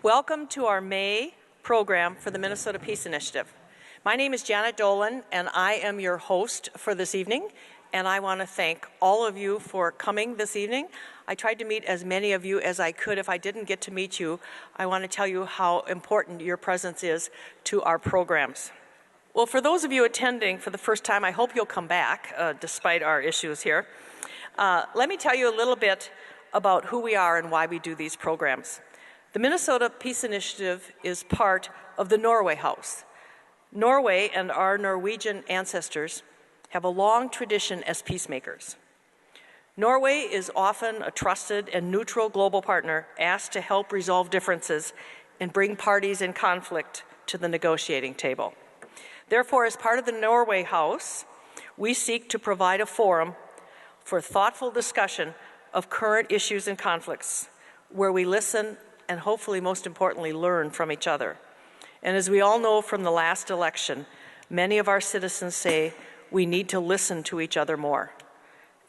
Welcome to our May program for the Minnesota Peace Initiative. My name is Janet Dolan, and I am your host for this evening, and I want to thank all of you for coming this evening. I tried to meet as many of you as I could. If I didn't get to meet you, I want to tell you how important your presence is to our programs. Well, for those of you attending for the first time, I hope you'll come back, despite our issues here. Let me tell you a little bit about who we are and why we do these programs. The Minnesota Peace Initiative is part of the Norway House. Norway and our Norwegian ancestors have a long tradition as peacemakers. Norway is often a trusted and neutral global partner asked to help resolve differences and bring parties in conflict to the negotiating table. Therefore, as part of the Norway House, we seek to provide a forum for thoughtful discussion of current issues and conflicts, where we listen and hopefully, most importantly, learn from each other. And as we all know from the last election, many of our citizens say we need to listen to each other more.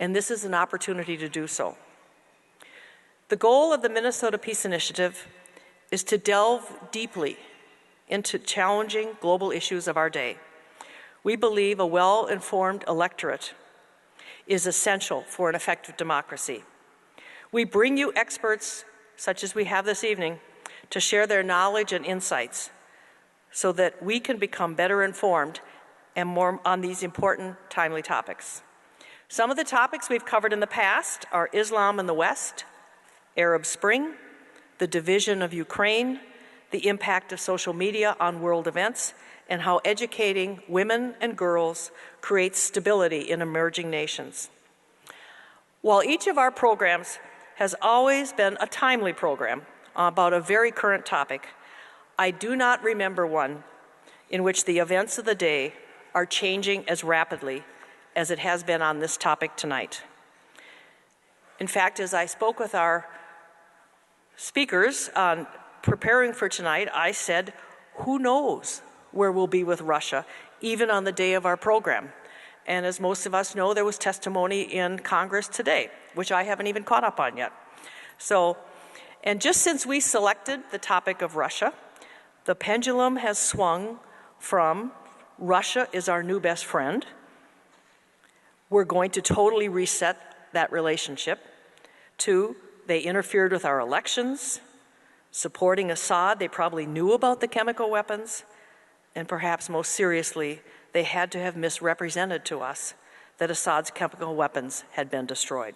And this is an opportunity to do so. The goal of the Minnesota Peace Initiative is to delve deeply into challenging global issues of our day. We believe a well-informed electorate is essential for an effective democracy. We bring you experts, such as we have this evening, to share their knowledge and insights so that we can become better informed and more on these important, timely topics. Some of the topics we've covered in the past are Islam in the West, Arab Spring, the division of Ukraine, the impact of social media on world events, and how educating women and girls creates stability in emerging nations. While each of our programs has always been a timely program about a very current topic, I do not remember one in which the events of the day are changing as rapidly as it has been on this topic tonight. In fact, as I spoke with our speakers on preparing for tonight, I said, who knows where we'll be with Russia, even on the day of our program. And as most of us know, there was testimony in Congress today, which I haven't even caught up on yet. So, and just since we selected the topic of Russia, the pendulum has swung from Russia is our new best friend, we're going to totally reset that relationship, to they interfered with our elections, supporting Assad, they probably knew about the chemical weapons, and perhaps most seriously, they had to have misrepresented to us that Assad's chemical weapons had been destroyed.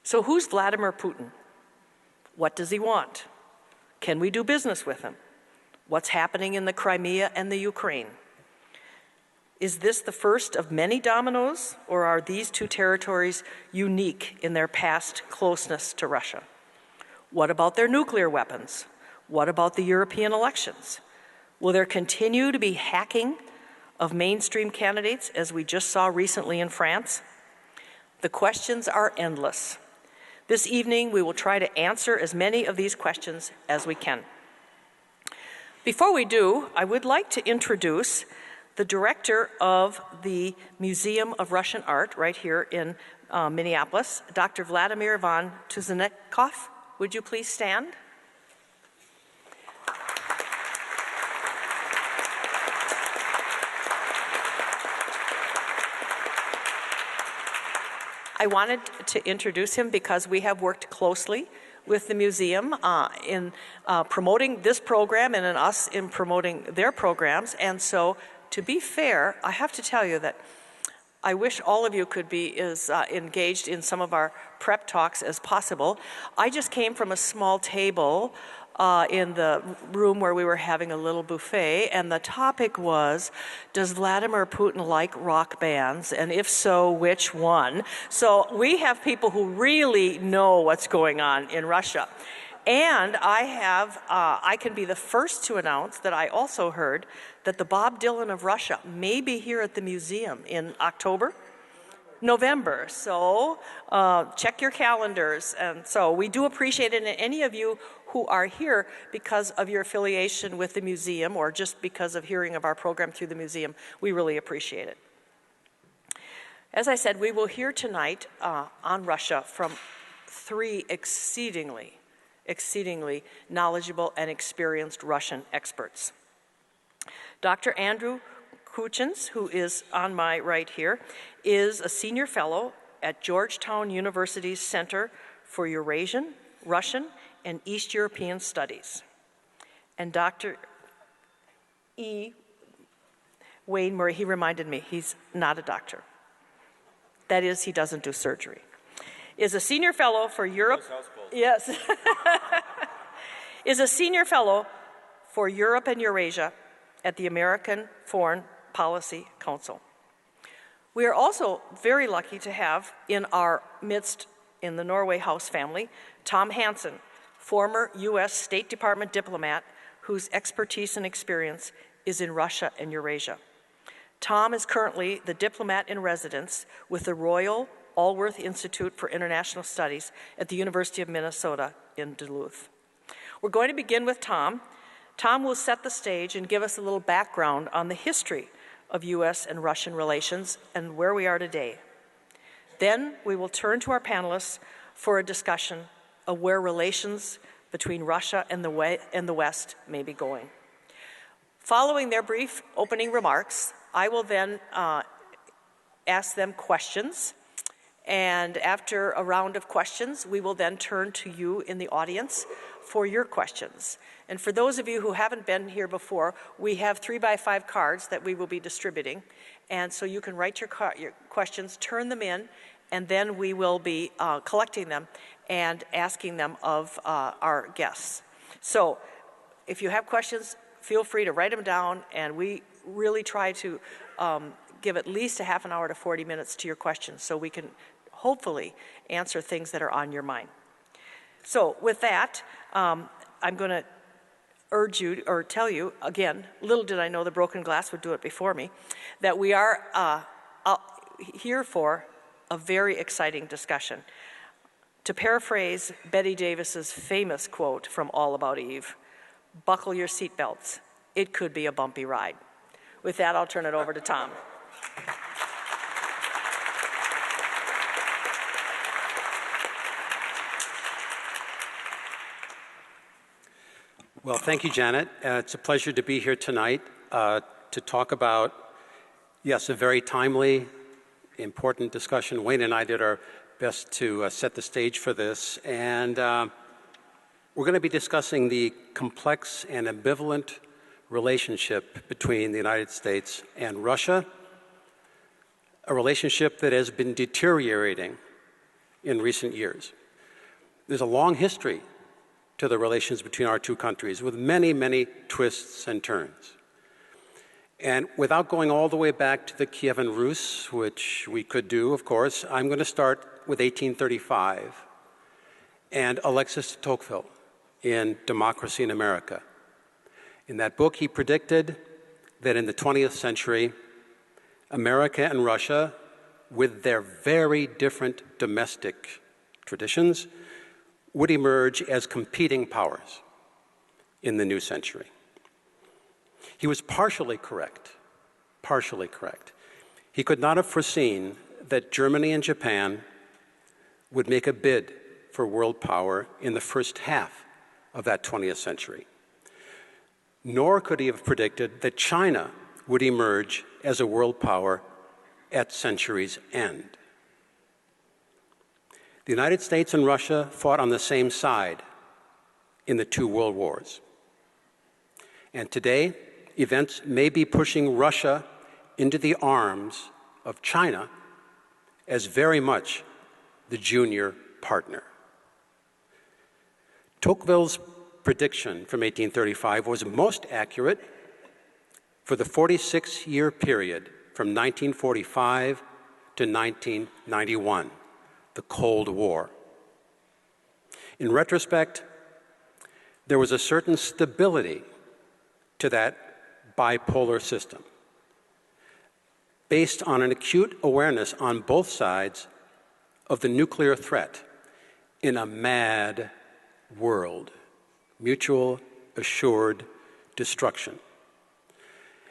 So who's Vladimir Putin? What does he want? Can we do business with him? What's happening in the Crimea and the Ukraine? Is this the first of many dominoes, or are these two territories unique in their past closeness to Russia? What about their nuclear weapons? What about the European elections? Will there continue to be hacking of mainstream candidates, as we just saw recently in France? The questions are endless. This evening, we will try to answer as many of these questions as we can. Before we do, I would like to introduce the director of the Museum of Russian Art right here in Minneapolis, Dr. Vladimir von Tuzenikov. Would you please stand? I wanted to introduce him because we have worked closely with the museum in promoting this program and in us in promoting their programs. And so, to be fair, I have to tell you that I wish all of you could be as engaged in some of our prep talks as possible. I just came from a small table in the room where we were having a little buffet, and the topic was, does Vladimir Putin like rock bands, and if so, which one? So we have people who really know what's going on in Russia. And I can be the first to announce that I also heard that the Bob Dylan of Russia may be here at the museum in November. So check your calendars. And so we do appreciate it. And any of you who are here because of your affiliation with the museum or just because of hearing of our program through the museum, we really appreciate it. As I said, we will hear tonight on Russia from three exceedingly exceedingly knowledgeable and experienced Russian experts. Dr. Andrew Hutchins, who is on my right here, is a senior fellow at Georgetown University's Center for Eurasian, Russian, and East European Studies. And Dr. E. Wayne Murray, he reminded me, he's not a doctor. That is, he doesn't do surgery. Is a senior fellow for Europe. Yes. Is a senior fellow for Europe and Eurasia at the American Foreign Policy Council. We are also very lucky to have in our midst, in the Norway House family, Tom Hansen, former U.S. State Department diplomat whose expertise and experience is in Russia and Eurasia. Tom is currently the diplomat in residence with the Royal Allworth Institute for International Studies at the University of Minnesota in Duluth. We're going to begin with Tom. Tom will set the stage and give us a little background on the history of U.S. and Russian relations and where we are today. Then we will turn to our panelists for a discussion of where relations between Russia and the West may be going. Following their brief opening remarks, I will then ask them questions, and after a round of questions, we will then turn to you in the audience for your questions. And for those of you who haven't been here before, we have 3x5 cards that we will be distributing, and so you can write your questions, turn them in, and then we will be collecting them and asking them of our guests. So if you have questions, feel free to write them down, and we really try to give at least a half an hour to 40 minutes to your questions so we can hopefully answer things that are on your mind. So with that, I'm going to urge you, or tell you, again, little did I know the broken glass would do it before me, that we are here for a very exciting discussion. To paraphrase Betty Davis's famous quote from All About Eve, "Buckle your seatbelts, it could be a bumpy ride." With that, I'll turn it over to Tom. Well, thank you, Janet. It's a pleasure to be here tonight to talk about, yes, a very timely, important discussion. Wayne and I did our best to set the stage for this, and we're going to be discussing the complex and ambivalent relationship between the United States and Russia, a relationship that has been deteriorating in recent years. There's a long history to the relations between our two countries with many, many twists and turns. And without going all the way back to the Kievan Rus, which we could do, of course, I'm going to start with 1835 and Alexis de Tocqueville in Democracy in America. In that book, he predicted that in the 20th century, America and Russia, with their very different domestic traditions, would emerge as competing powers in the new century. He was partially correct. He could not have foreseen that Germany and Japan would make a bid for world power in the first half of that 20th century. Nor could he have predicted that China would emerge as a world power at century's end. The United States and Russia fought on the same side in the two world wars. And today, events may be pushing Russia into the arms of China as very much the junior partner. Tocqueville's prediction from 1835 was most accurate for the 46-year period from 1945 to 1991, the Cold War. In retrospect, there was a certain stability to that bipolar system, based on an acute awareness on both sides of the nuclear threat in a mad world, mutual assured destruction.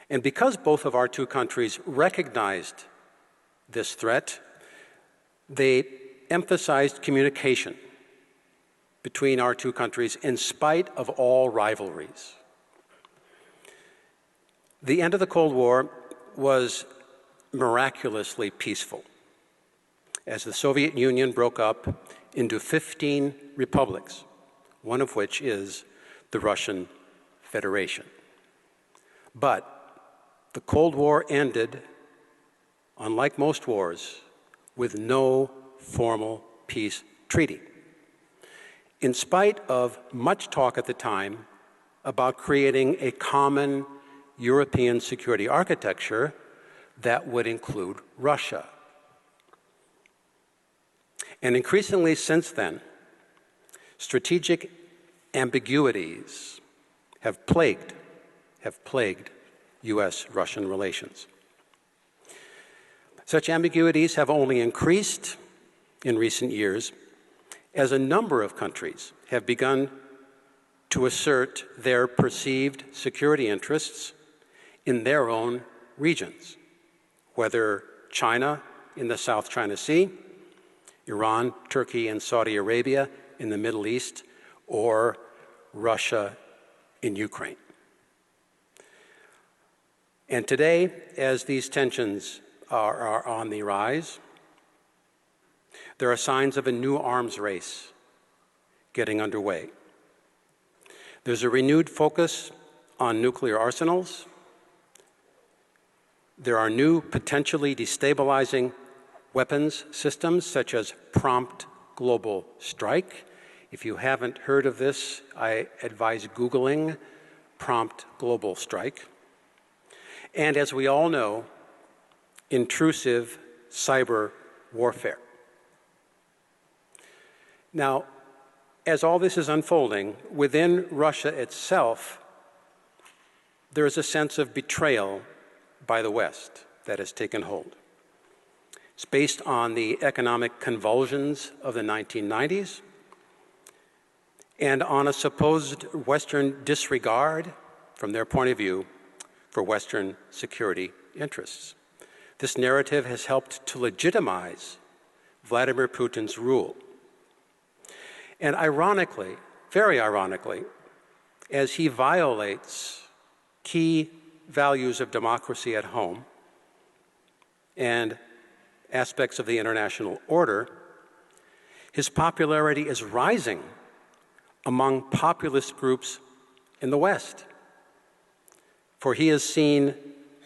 And because both of our two countries recognized this threat, they emphasized communication between our two countries in spite of all rivalries. The end of the Cold War was miraculously peaceful as the Soviet Union broke up into 15 republics, one of which is the Russian Federation. But the Cold War ended, unlike most wars, with no formal peace treaty. In spite of much talk at the time about creating a common European security architecture that would include Russia. And increasingly since then, strategic ambiguities have plagued U.S.-Russian relations. Such ambiguities have only increased in recent years as a number of countries have begun to assert their perceived security interests in their own regions, whether China in the South China Sea, Iran, Turkey, and Saudi Arabia in the Middle East, or Russia in Ukraine. And today, as these tensions are on the rise, there are signs of a new arms race getting underway. There's a renewed focus on nuclear arsenals. There are new potentially destabilizing weapons systems such as prompt global strike. If you haven't heard of this, I advise Googling prompt global strike. And as we all know, intrusive cyber warfare. Now, as all this is unfolding, within Russia itself, there is a sense of betrayal by the West that has taken hold. It's based on the economic convulsions of the 1990s and on a supposed Western disregard, from their point of view, for Western security interests. This narrative has helped to legitimize Vladimir Putin's rule. And ironically, very ironically, as he violates key values of democracy at home and aspects of the international order, his popularity is rising among populist groups in the West. For he is seen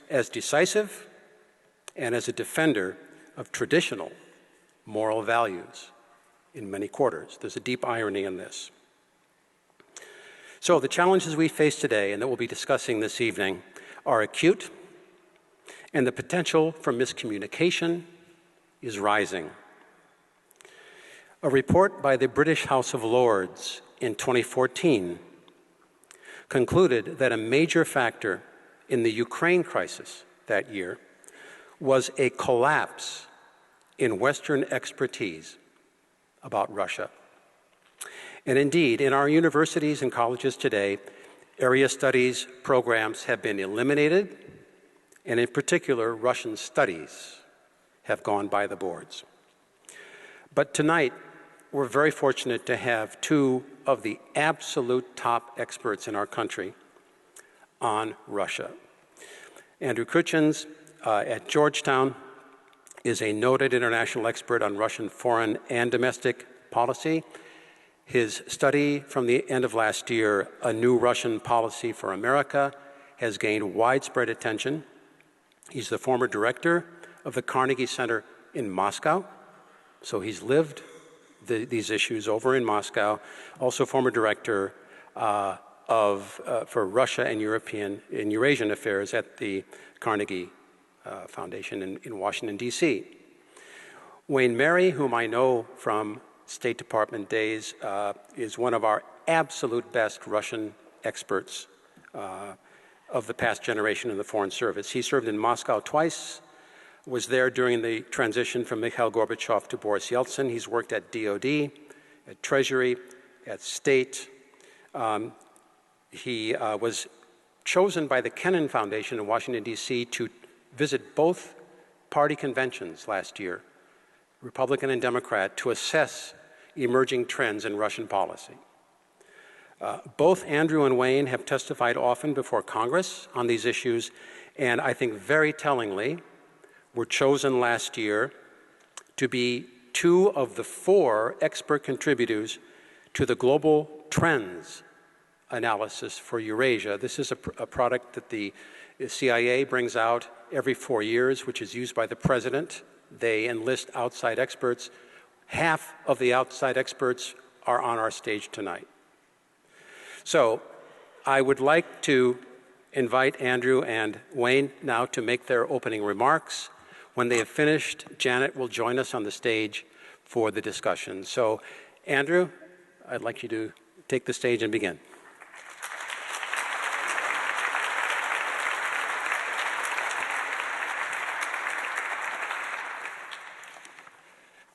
as decisive and as a defender of traditional moral values in many quarters. There's a deep irony in this. So the challenges we face today and that we'll be discussing this evening are acute, and the potential for miscommunication is rising. A report by the British House of Lords in 2014 concluded that a major factor in the Ukraine crisis that year was a collapse in Western expertise about Russia. And indeed, in our universities and colleges today, area studies programs have been eliminated, and in particular, Russian studies have gone by the boards. But tonight, we're very fortunate to have two of the absolute top experts in our country on Russia. Andrew Hutchins at Georgetown is a noted international expert on Russian foreign and domestic policy. His study from the end of last year, A New Russian Policy for America, has gained widespread attention. He's the former director of the Carnegie Center in Moscow, so he's lived these issues over in Moscow. Also former director for Russia and Eurasian affairs at the Carnegie Foundation in Washington, D.C. Wayne Merry, whom I know from State Department days, is one of our absolute best Russian experts of the past generation in the Foreign Service. He served in Moscow twice, was there during the transition from Mikhail Gorbachev to Boris Yeltsin. He's worked at DOD, at Treasury, at State. He was chosen by the Kennan Foundation in Washington, D.C. to visit both party conventions last year, Republican and Democrat, to assess emerging trends in Russian policy. Both Andrew and Wayne have testified often before Congress on these issues, and I think very tellingly were chosen last year to be 2 of the 4 expert contributors to the Global Trends analysis for Eurasia. This is a product that the CIA brings out every 4 years, which is used by the president. They enlist outside experts. Half of the outside experts are on our stage tonight. So I would like to invite Andrew and Wayne now to make their opening remarks. When they have finished, Janet will join us on the stage for the discussion. So, Andrew, I'd like you to take the stage and begin.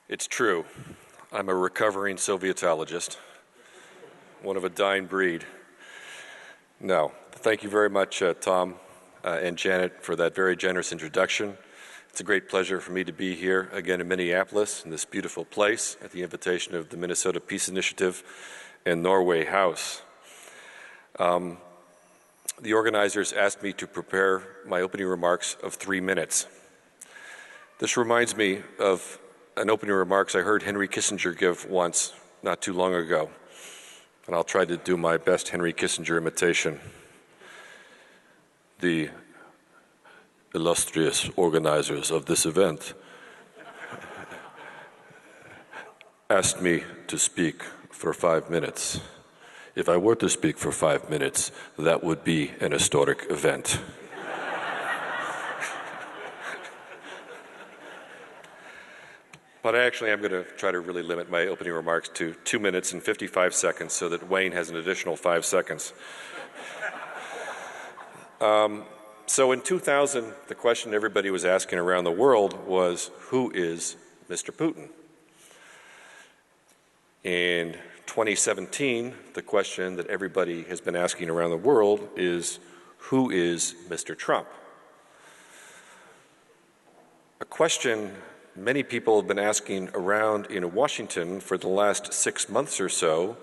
It's true. I'm a recovering Sovietologist, one of a dying breed. No, thank you very much, Tom and Janet, for that very generous introduction. It's a great pleasure for me to be here again in Minneapolis, in this beautiful place, at the invitation of the Minnesota Peace Initiative and Norway House. The organizers asked me to prepare my opening remarks of 3 minutes. This reminds me of an opening remarks I heard Henry Kissinger give once, not too long ago, and I'll try to do my best Henry Kissinger imitation. The illustrious organizers of this event asked me to speak for 5 minutes. If I were to speak for 5 minutes, that would be an historic event. But actually, I'm going to try to really limit my opening remarks to 2 minutes and 55 seconds so that Wayne has an additional 5 seconds. So in 2000, the question everybody was asking around the world was, who is Mr. Putin? In 2017, the question that everybody has been asking around the world is, who is Mr. Trump? A question many people have been asking around in Washington for the last 6 months or so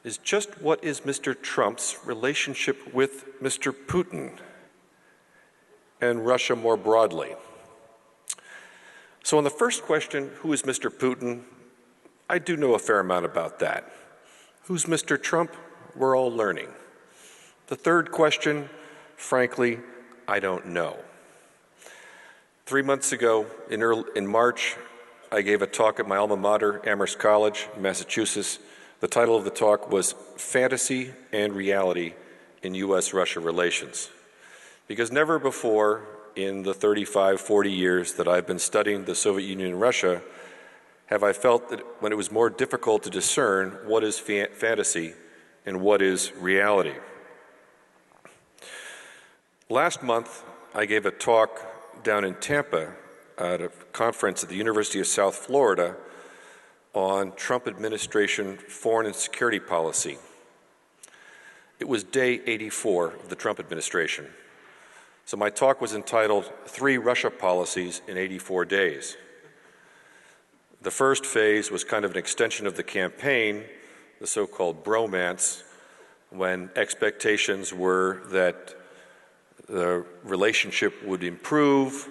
is just what is Mr. Trump's relationship with Mr. Putin and Russia more broadly? So on the first question, who is Mr. Putin? I do know a fair amount about that. Who's Mr. Trump? We're all learning. The third question, frankly, I don't know. 3 months ago, in March, I gave a talk at my alma mater, Amherst College, Massachusetts. The title of the talk was Fantasy and Reality in U.S.-Russia Relations. Because never before in the 35, 40 years that I've been studying the Soviet Union and Russia have I felt that when it was more difficult to discern what is fantasy and what is reality. Last month, I gave a talk down in Tampa at a conference at the University of South Florida on Trump administration foreign and security policy. It was day 84 of the Trump administration. So my talk was entitled 3 Russia Policies in 84 Days. The first phase was kind of an extension of the campaign, the so-called bromance, when expectations were that the relationship would improve.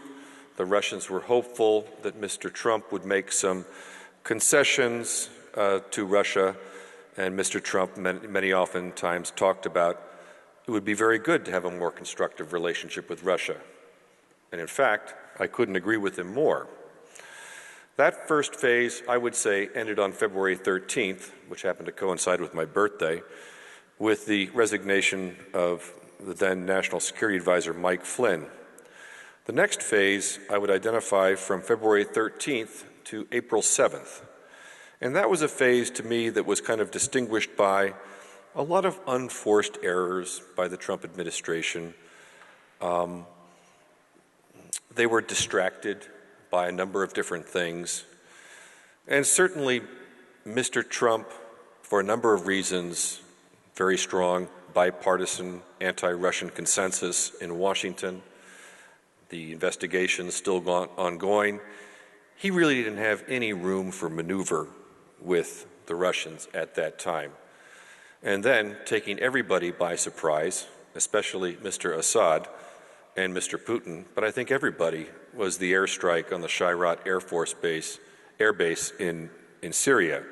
The Russians were hopeful that Mr. Trump would make some concessions to Russia, and Mr. Trump many oftentimes talked about it would be very good to have a more constructive relationship with Russia. And in fact, I couldn't agree with him more. That first phase, I would say, ended on February 13th, which happened to coincide with my birthday, with the resignation of the then National Security Advisor, Mike Flynn. The next phase I would identify from February 13th to April 7th. And that was a phase to me that was kind of distinguished by a lot of unforced errors by the Trump administration. They were distracted by a number of different things. And certainly, Mr. Trump, for a number of reasons, very strong bipartisan anti-Russian consensus in Washington, the investigation still ongoing, he really didn't have any room for maneuver with the Russians at that time. And then taking everybody by surprise, especially Mr. Assad and Mr. Putin, but I think everybody, was the airstrike on the Shayrat Air Base in Syria.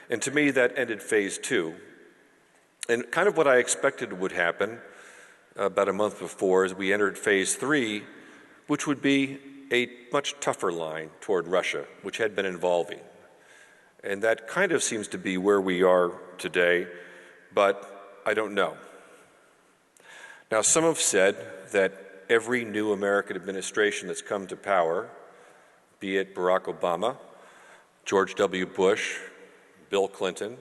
And to me, that ended phase 2. And kind of what I expected would happen about a month before is we entered phase 3, which would be a much tougher line toward Russia, which had been evolving. And that kind of seems to be where we are today, but I don't know. Now, some have said that every new American administration that's come to power, be it Barack Obama, George W. Bush, Bill Clinton,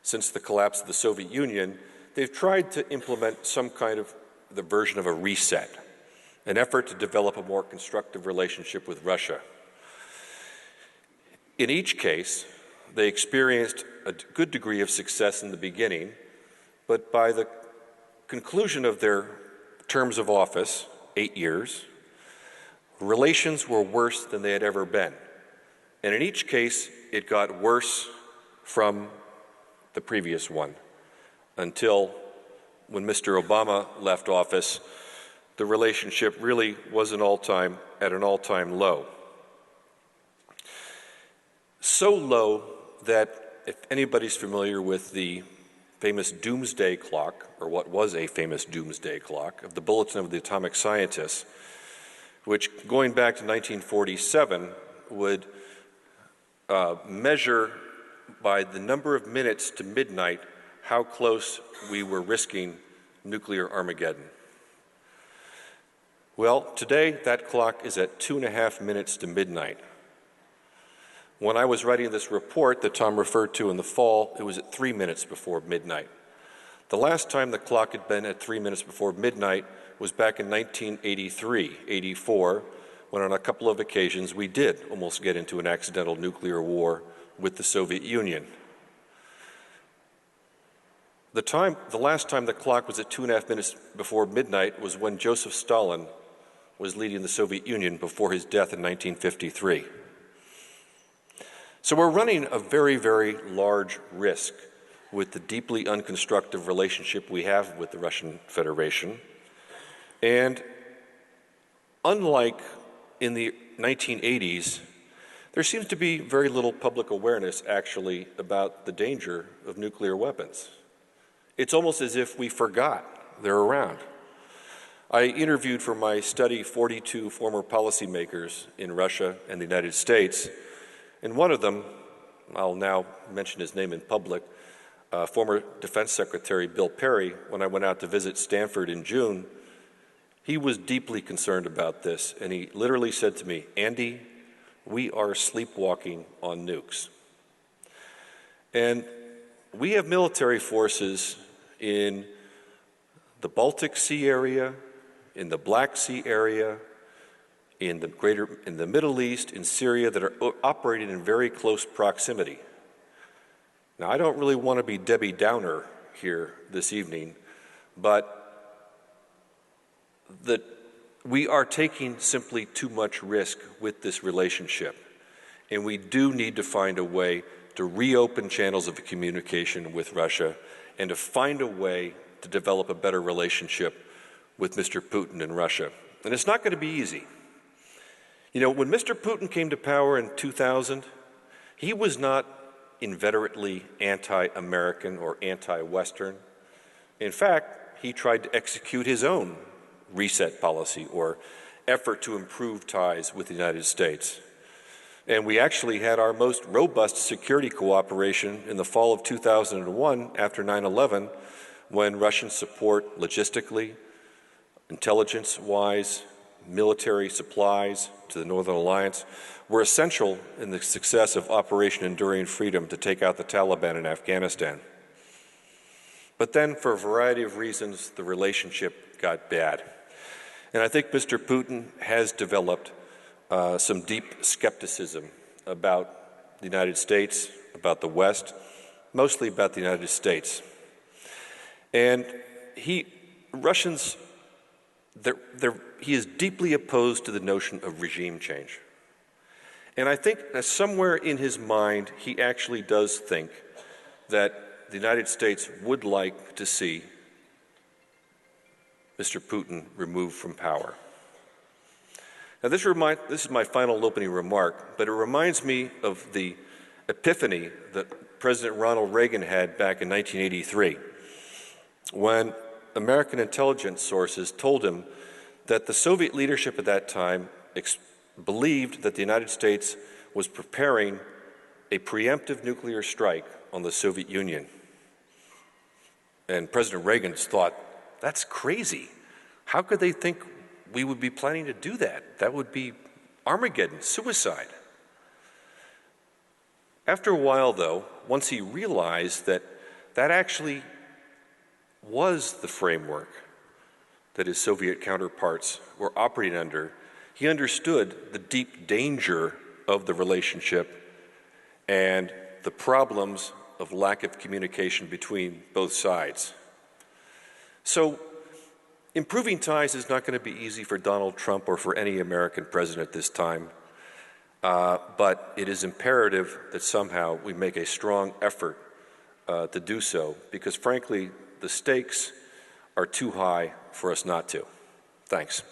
since the collapse of the Soviet Union, they've tried to implement some kind of the version of a reset, an effort to develop a more constructive relationship with Russia. In each case, they experienced a good degree of success in the beginning, but by the conclusion of their terms of office, 8 years, relations were worse than they had ever been. And in each case, it got worse from the previous one, until when Mr. Obama left office, the relationship really was at an all-time low. So low that if anybody's familiar with the famous doomsday clock, or what was a famous doomsday clock, of the Bulletin of the Atomic Scientists, which going back to 1947 would measure by the number of minutes to midnight how close we were risking nuclear Armageddon. Well, today that clock is at 2.5 minutes to midnight. When I was writing this report that Tom referred to in the fall, it was at 3 minutes before midnight. The last time the clock had been at 3 minutes before midnight was back in 1983, 84, when on a couple of occasions we did almost get into an accidental nuclear war with the Soviet Union. The last time the clock was at 2.5 minutes before midnight was when Joseph Stalin was leading the Soviet Union before his death in 1953. So we're running a very, very large risk with the deeply unconstructive relationship we have with the Russian Federation. And unlike in the 1980s, there seems to be very little public awareness, actually, about the danger of nuclear weapons. It's almost as if we forgot they're around. I interviewed for my study 42 former policymakers in Russia and the United States, and one of them, I'll now mention his name in public, former Defense Secretary Bill Perry, when I went out to visit Stanford in June, he was deeply concerned about this, and he literally said to me, "Andy, we are sleepwalking on nukes." And we have military forces in the Baltic Sea area, in the Black Sea area, in the Middle East, in Syria, that are operating in very close proximity. Now, I don't really want to be Debbie Downer here this evening, but we are taking simply too much risk with this relationship, and we do need to find a way to reopen channels of communication with Russia and to find a way to develop a better relationship with Mr. Putin and Russia. And it's not going to be easy. You know, when Mr. Putin came to power in 2000, he was not inveterately anti-American or anti-Western. In fact, he tried to execute his own reset policy or effort to improve ties with the United States. And we actually had our most robust security cooperation in the fall of 2001 after 9/11, when Russian support logistically, intelligence-wise, military supplies to the Northern Alliance were essential in the success of Operation Enduring Freedom to take out the Taliban in Afghanistan. But then, for a variety of reasons, the relationship got bad. And I think Mr. Putin has developed some deep skepticism about the United States, about the West, mostly about the United States. And he is deeply opposed to the notion of regime change. And I think that somewhere in his mind, he actually does think that the United States would like to see Mr. Putin removed from power. Now, this is my final opening remark, but it reminds me of the epiphany that President Ronald Reagan had back in 1983, when American intelligence sources told him that the Soviet leadership at that time believed that the United States was preparing a preemptive nuclear strike on the Soviet Union. And President Reagan thought, that's crazy. How could they think we would be planning to do that? That would be Armageddon, suicide. After a while, though, once he realized that that actually was the framework that his Soviet counterparts were operating under, he understood the deep danger of the relationship and the problems of lack of communication between both sides. So, improving ties is not going to be easy for Donald Trump or for any American president this time, but it is imperative that somehow we make a strong effort to do so, because frankly, the stakes are too high for us not to. Thanks.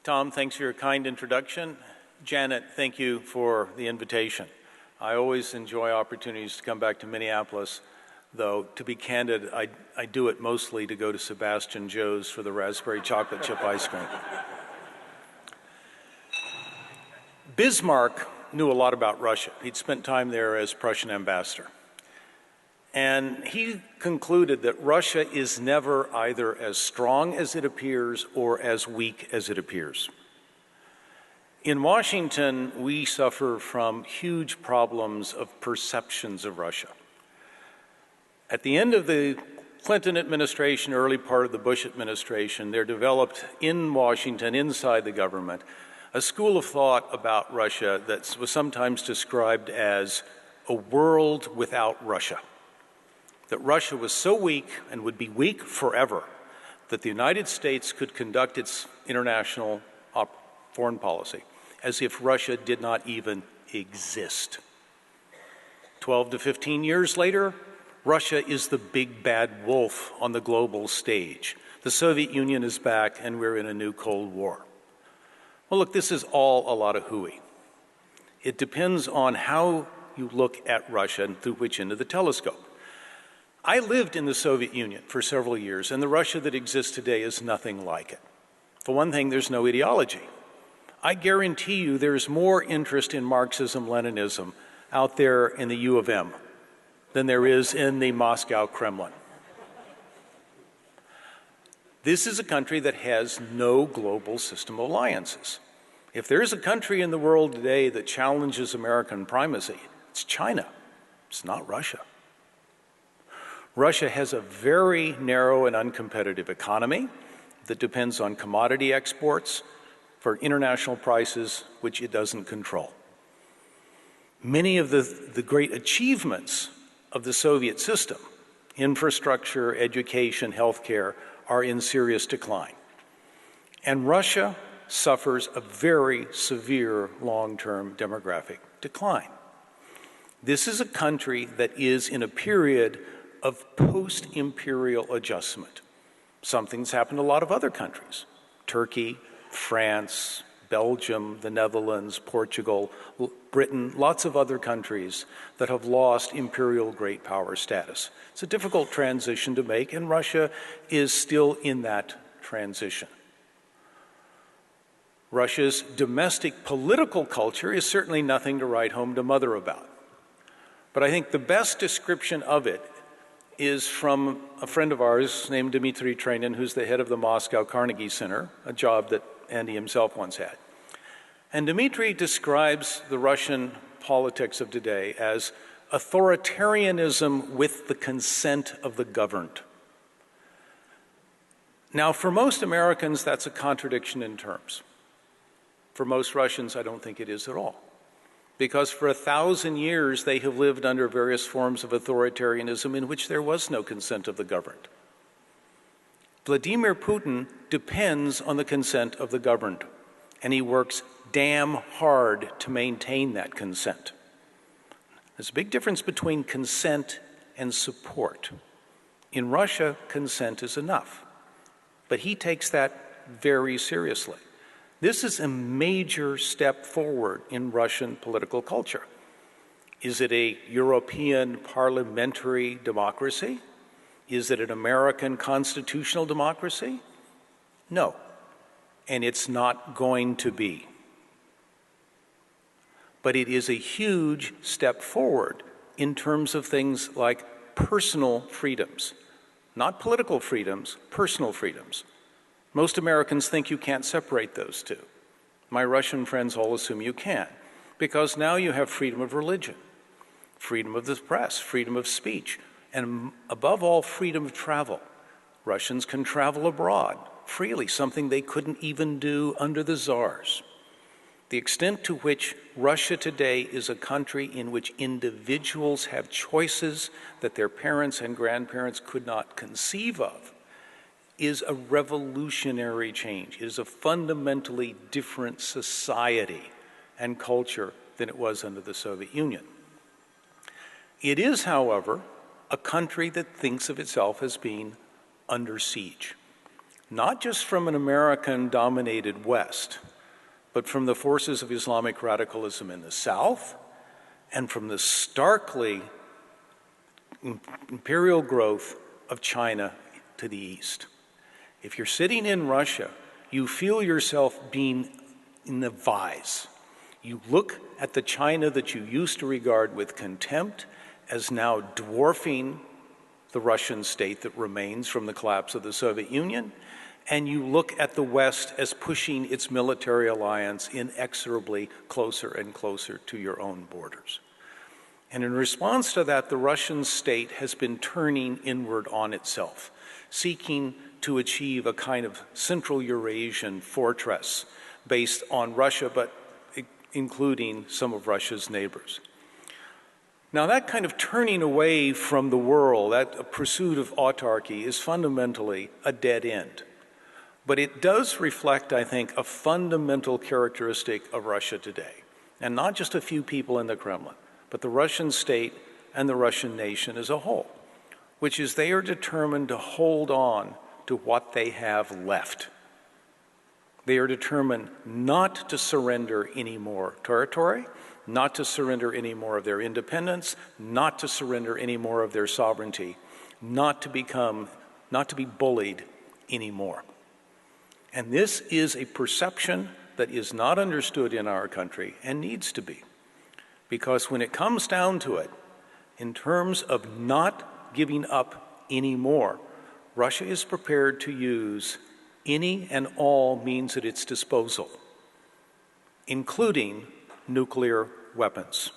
Tom, thanks for your kind introduction. Janet, thank you for the invitation. I always enjoy opportunities to come back to Minneapolis, though, to be candid, I do it mostly to go to Sebastian Joe's for the raspberry chocolate chip ice cream. Bismarck knew a lot about Russia. He'd spent time there as Prussian ambassador. And he concluded that Russia is never either as strong as it appears or as weak as it appears. In Washington, we suffer from huge problems of perceptions of Russia. At the end of the Clinton administration, early part of the Bush administration, there developed in Washington, inside the government, a school of thought about Russia that was sometimes described as a world without Russia. That Russia was so weak and would be weak forever that the United States could conduct its international foreign policy as if Russia did not even exist. 12 to 15 years later, Russia is the big bad wolf on the global stage. The Soviet Union is back and we're in a new Cold War. Well, look, this is all a lot of hooey. It depends on how you look at Russia and through which end of the telescope. I lived in the Soviet Union for several years, and the Russia that exists today is nothing like it. For one thing, there's no ideology. I guarantee you there's more interest in Marxism-Leninism out there in the U of M than there is in the Moscow Kremlin. This is a country that has no global system of alliances. If there is a country in the world today that challenges American primacy, it's China. It's not Russia. Russia has a very narrow and uncompetitive economy that depends on commodity exports for international prices, which it doesn't control. Many of the great achievements of the Soviet system, infrastructure, education, healthcare, are in serious decline. And Russia suffers a very severe long-term demographic decline. This is a country that is in a period of post-imperial adjustment. Something's happened to a lot of other countries. Turkey, France, Belgium, the Netherlands, Portugal, Britain, lots of other countries that have lost imperial great power status. It's a difficult transition to make, and Russia is still in that transition. Russia's domestic political culture is certainly nothing to write home to mother about. But I think the best description of it is from a friend of ours named Dmitry Trenin, who's the head of the Moscow Carnegie Center, a job that Andy himself once had. And Dmitry describes the Russian politics of today as authoritarianism with the consent of the governed. Now, for most Americans, that's a contradiction in terms. For most Russians, I don't think it is at all. because for 1,000 years they have lived under various forms of authoritarianism in which there was no consent of the governed. Vladimir Putin depends on the consent of the governed, and he works damn hard to maintain that consent. There's a big difference between consent and support. In Russia, consent is enough, but he takes that very seriously. This is a major step forward in Russian political culture. Is it a European parliamentary democracy? Is it an American constitutional democracy? No, and it's not going to be. But it is a huge step forward in terms of things like personal freedoms. Not political freedoms, personal freedoms. Most Americans think you can't separate those two. My Russian friends all assume you can, because now you have freedom of religion, freedom of the press, freedom of speech, and above all, freedom of travel. Russians can travel abroad freely, something they couldn't even do under the czars. The extent to which Russia today is a country in which individuals have choices that their parents and grandparents could not conceive of is a revolutionary change. It is a fundamentally different society and culture than it was under the Soviet Union. It is, however, a country that thinks of itself as being under siege, not just from an American-dominated West, but from the forces of Islamic radicalism in the South and from the starkly imperial growth of China to the East. If you're sitting in Russia, you feel yourself being in the vise. You look at the China that you used to regard with contempt as now dwarfing the Russian state that remains from the collapse of the Soviet Union, and you look at the West as pushing its military alliance inexorably closer and closer to your own borders. And in response to that, the Russian state has been turning inward on itself, seeking to achieve a kind of Central Eurasian fortress based on Russia, but including some of Russia's neighbors. Now, that kind of turning away from the world, that pursuit of autarky, is fundamentally a dead end. But it does reflect, I think, a fundamental characteristic of Russia today, and not just a few people in the Kremlin, but the Russian state and the Russian nation as a whole, which is they are determined to hold on to what they have left. They are determined not to surrender any more territory, not to surrender any more of their independence, not to surrender any more of their sovereignty, not to be bullied anymore. And this is a perception that is not understood in our country and needs to be. Because when it comes down to it, in terms of not giving up anymore, Russia is prepared to use any and all means at its disposal, including nuclear weapons.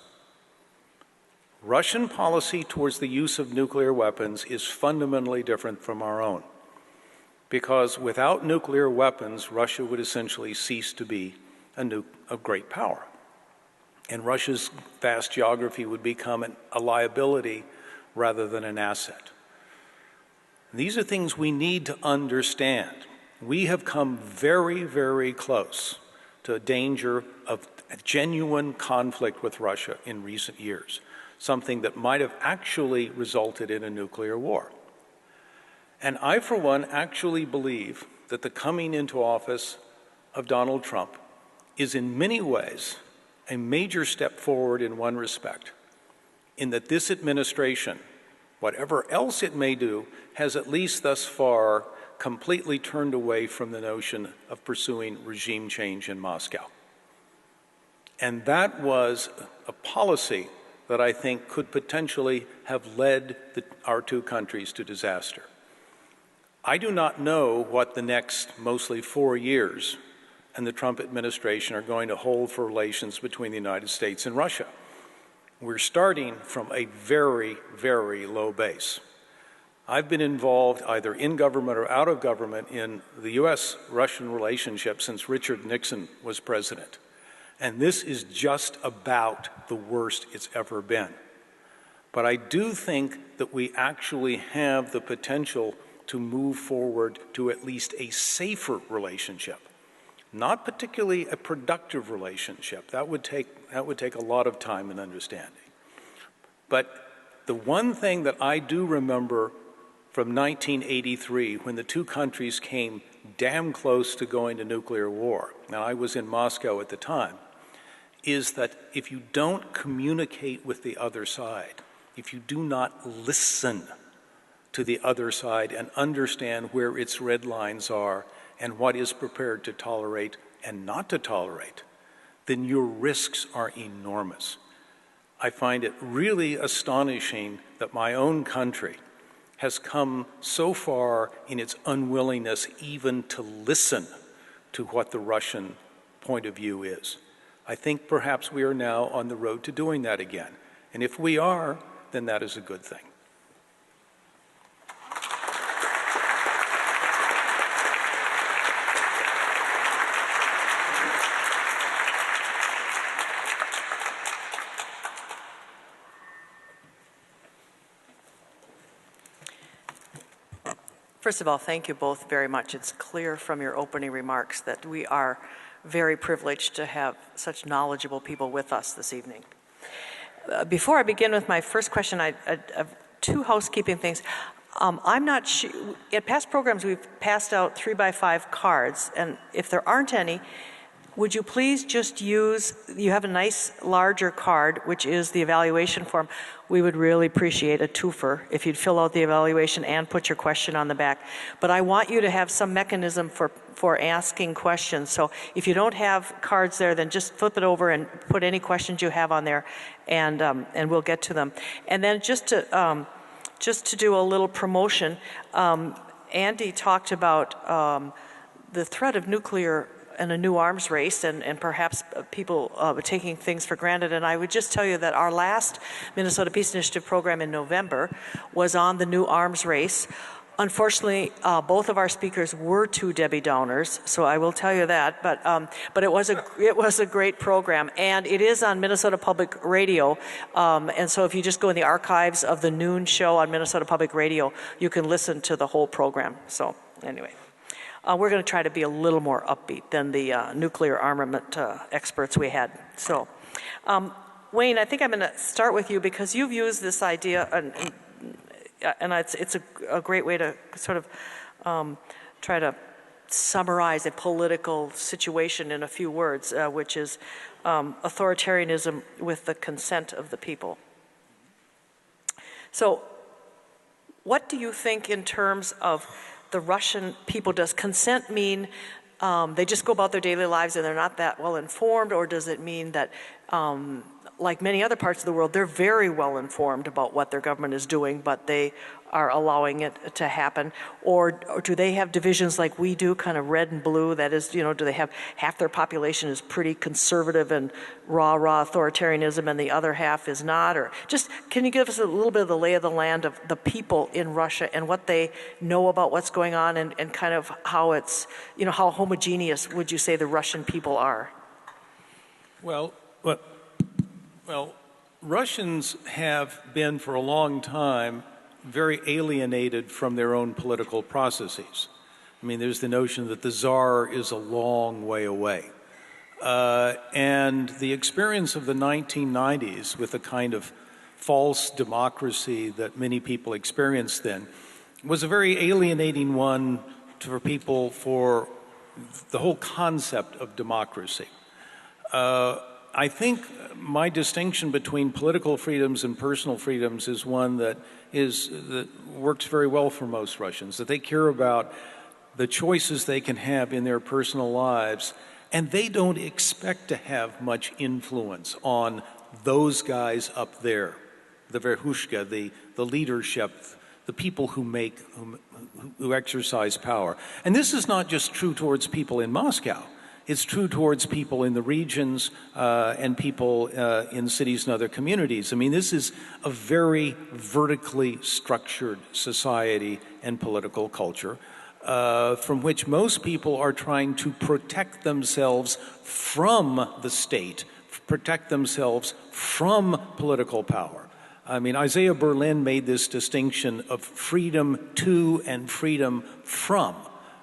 Russian policy towards the use of nuclear weapons is fundamentally different from our own, because without nuclear weapons, Russia would essentially cease to be a great power. And Russia's vast geography would become a liability rather than an asset. These are things we need to understand. We have come very, very close to a danger of a genuine conflict with Russia in recent years, something that might have actually resulted in a nuclear war. And I, for one, actually believe that the coming into office of Donald Trump is in many ways a major step forward in one respect, in that this administration, whatever else it may do, has at least thus far completely turned away from the notion of pursuing regime change in Moscow. And that was a policy that I think could potentially have led our two countries to disaster. I do not know what the next mostly 4 years and the Trump administration are going to hold for relations between the United States and Russia. We're starting from a very, very low base. I've been involved either in government or out of government in the U.S.-Russian relationship since Richard Nixon was president. And this is just about the worst it's ever been. But I do think that we actually have the potential to move forward to at least a safer relationship. Not particularly a productive relationship. That would take a lot of time and understanding. But the one thing that I do remember from 1983, when the two countries came damn close to going to nuclear war, and I was in Moscow at the time, is that if you don't communicate with the other side, if you do not listen to the other side and understand where its red lines are and what is prepared to tolerate and not to tolerate, then your risks are enormous. I find it really astonishing that my own country has come so far in its unwillingness even to listen to what the Russian point of view is. I think perhaps we are now on the road to doing that again. And if we are, then that is a good thing. First of all, thank you both very much. It's clear from your opening remarks that we are very privileged to have such knowledgeable people with us this evening. Before I begin with my first question, I have two housekeeping things. I'm not sure, at past programs we've passed out 3x5 cards, and if there aren't any, would you please just use, you have a nice larger card, which is the evaluation form. We would really appreciate a twofer if you'd fill out the evaluation and put your question on the back. But I want you to have some mechanism for asking questions. So if you don't have cards there, then just flip it over and put any questions you have on there, and we'll get to them. And then just to do a little promotion, Andy talked about the threat of nuclear and a new arms race, and perhaps people taking things for granted. And I would just tell you that our last Minnesota Peace Initiative program in November was on the new arms race. Unfortunately, both of our speakers were two Debbie Downers, so I will tell you that. But it was a great program, and it is on Minnesota Public Radio. And so if you just go in the archives of the noon show on Minnesota Public Radio, you can listen to the whole program. So anyway. We're going to try to be a little more upbeat than the nuclear armament experts we had. So, Wayne, I think I'm going to start with you because you've used this idea, and it's a great way to sort of try to summarize a political situation in a few words, which is authoritarianism with the consent of the people. So, what do you think in terms of the Russian people? Does consent mean they just go about their daily lives and they're not that well informed, or does it mean that, like many other parts of the world, they're very well informed about what their government is doing, but they are allowing it to happen? Or do they have divisions like we do, kind of red and blue? That is, do they have half their population is pretty conservative and raw authoritarianism and the other half is not? Or just, can you give us a little bit of the lay of the land of the people in Russia and what they know about what's going on, and kind of how it's, how homogeneous would you say the Russian people are? Well, Russians have been for a long time very alienated from their own political processes. I mean, there's the notion that the Tsar is a long way away. And the experience of the 1990s with the kind of false democracy that many people experienced then was a very alienating one for people for the whole concept of democracy. I think my distinction between political freedoms and personal freedoms is one that works very well for most Russians, that they care about the choices they can have in their personal lives, and they don't expect to have much influence on those guys up there, the verkhushka, the leadership, the people who exercise power. And this is not just true towards people in Moscow. It's true towards people in the regions and people in cities and other communities. I mean, this is a very vertically structured society and political culture. from which most people are trying to protect themselves from the state, protect themselves from political power. I mean, Isaiah Berlin made this distinction of freedom to and freedom from.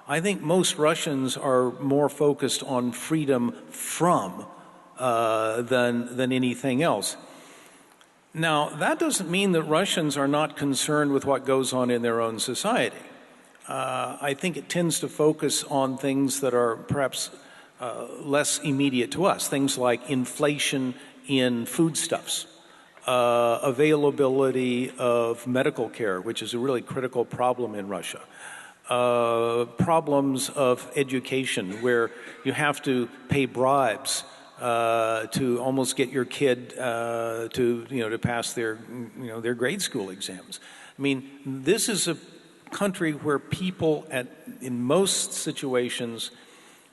I think most Russians are more focused on freedom from than anything else. Now, that doesn't mean that Russians are not concerned with what goes on in their own society. I think it tends to focus on things that are perhaps less immediate to us, things like inflation in foodstuffs, availability of medical care, which is a really critical problem in Russia, problems of education where you have to pay bribes to almost get your kid to pass their grade school exams. I mean, this is a country where people in most situations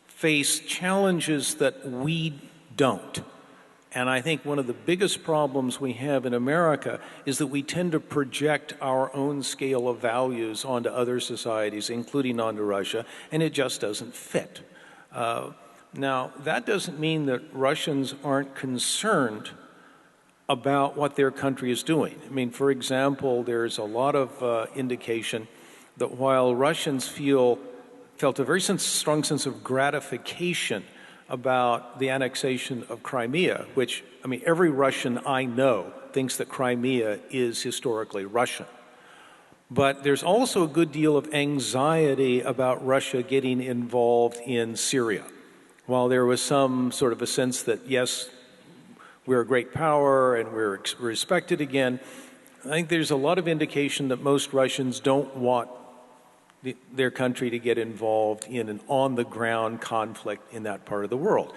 face challenges that we don't. And I think one of the biggest problems we have in America is that we tend to project our own scale of values onto other societies, including onto Russia, and it just doesn't fit. Now, that doesn't mean that Russians aren't concerned about what their country is doing. I mean, for example, there's a lot of indication that while Russians felt a very strong sense of gratification about the annexation of Crimea, which, I mean, every Russian I know thinks that Crimea is historically Russian. But there's also a good deal of anxiety about Russia getting involved in Syria. While there was some sort of a sense that, yes, we're a great power and we're respected again, I think there's a lot of indication that most Russians don't want their country to get involved in an on-the-ground conflict in that part of the world.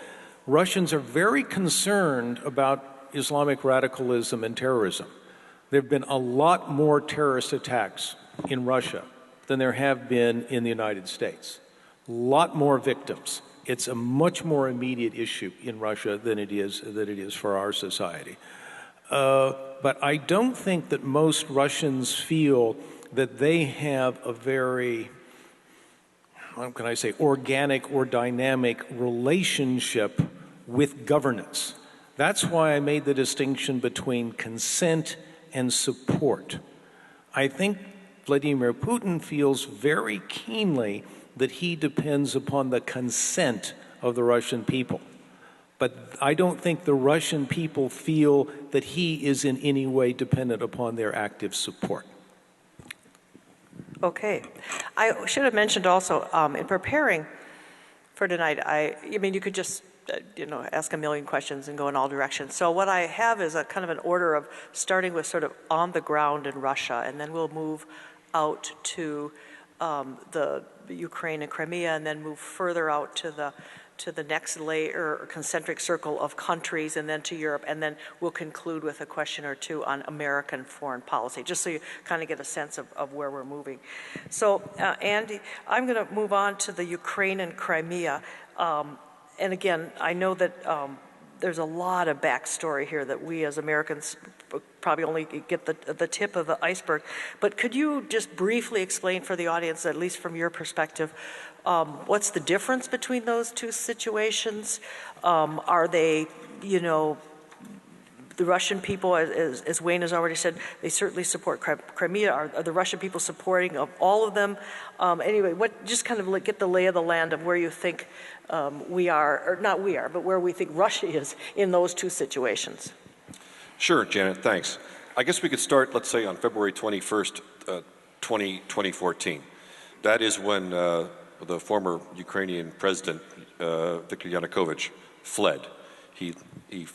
Russians are very concerned about Islamic radicalism and terrorism. There have been a lot more terrorist attacks in Russia than there have been in the United States. A lot more victims. It's a much more immediate issue in Russia than it is for our society. But I don't think that most Russians feel that they have a very, how can I say, organic or dynamic relationship with governance. That's why I made the distinction between consent and support. I think Vladimir Putin feels very keenly that he depends upon the consent of the Russian people. But I don't think the Russian people feel that he is in any way dependent upon their active support. Okay. I should have mentioned also, in preparing for tonight, I mean, you could just, ask a million questions and go in all directions. So what I have is a kind of an order of starting with sort of on the ground in Russia, and then we'll move out to the Ukraine and Crimea, and then move further out to the next layer or concentric circle of countries, and then to Europe, and then we'll conclude with a question or two on American foreign policy, just so you kind of get a sense of where we're moving. So, Andy, I'm going to move on to the Ukraine and Crimea. And again, I know that there's a lot of backstory here that we as Americans probably only get the tip of the iceberg. But could you just briefly explain for the audience, at least from your perspective, what's the difference between those two situations? Are they, the Russian people, as Wayne has already said, they certainly support Crimea. Are the Russian people supporting of all of them? Anyway, just kind of get the lay of the land of where you think we are, or not we are, but where we think Russia is in those two situations. Sure, Janet, thanks. I guess we could start, let's say, on February 21st, 2014. That is when the former Ukrainian president, Viktor Yanukovych, fled. He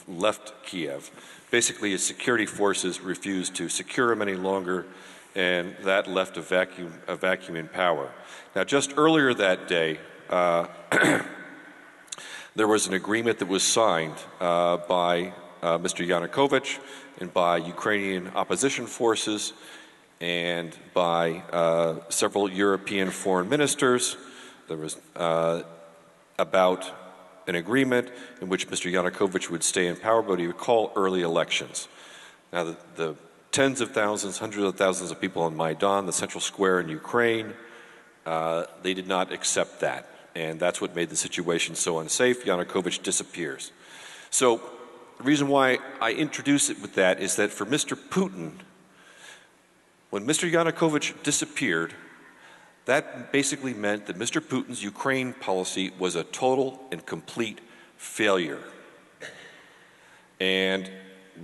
left Kiev. Basically, his security forces refused to secure him any longer, and that left a vacuum in power. Now, just earlier that day, there was an agreement that was signed by Mr. Yanukovych and by Ukrainian opposition forces and by several European foreign ministers. There was about an agreement in which Mr. Yanukovych would stay in power, but he would call early elections. Now, the tens of thousands, hundreds of thousands of people on Maidan, the central square in Ukraine, They did not accept that, and that's what made the situation so unsafe. Yanukovych disappears. So the reason why I introduce it with that is that for Mr. Putin, when Mr. Yanukovych disappeared, that basically meant that Mr. Putin's Ukraine policy was a total and complete failure. And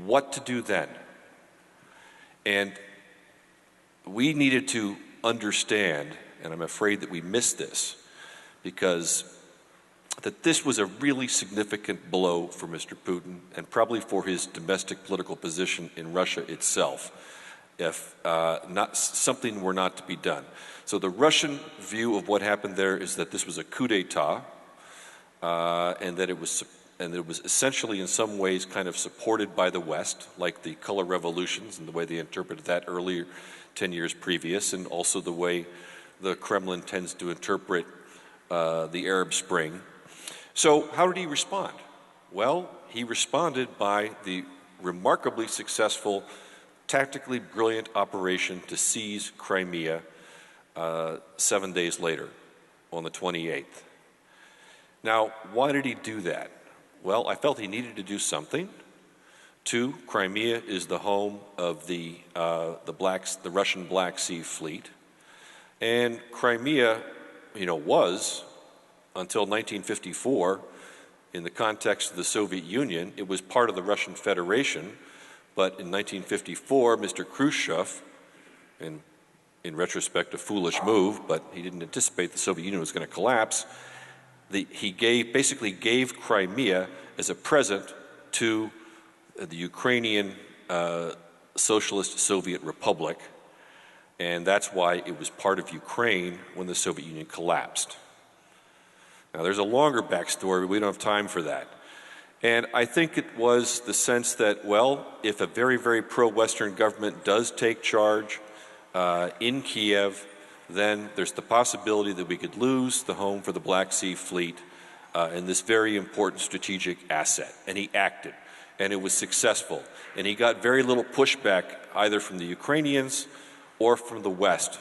what to do then? And we needed to understand, and I'm afraid that we missed this, because that this was a really significant blow for Mr. Putin and probably for his domestic political position in Russia itself, if something were not to be done. So the Russian view of what happened there is that this was a coup d'etat, and that it was essentially in some ways kind of supported by the West, like the color revolutions and the way they interpreted that earlier 10 years previous, and also the way the Kremlin tends to interpret the Arab Spring. So how did he respond? Well, he responded by the remarkably successful, tactically brilliant operation to seize Crimea 7 days later, on the 28th. Now, why did he do that? Well, I felt he needed to do something. 2, Crimea is the home of the Russian Black Sea Fleet, and Crimea, was until 1954, in the context of the Soviet Union, it was part of the Russian Federation. But in 1954, Mr. Khrushchev, and in retrospect a foolish move, but he didn't anticipate the Soviet Union was going to collapse, he basically gave Crimea as a present to the Ukrainian Socialist Soviet Republic, and that's why it was part of Ukraine when the Soviet Union collapsed. Now, there's a longer backstory, but we don't have time for that. And I think it was the sense that, well, if a very, very pro-Western government does take charge in Kiev, then there's the possibility that we could lose the home for the Black Sea Fleet and this very important strategic asset. And he acted, and it was successful. And he got very little pushback either from the Ukrainians or from the West,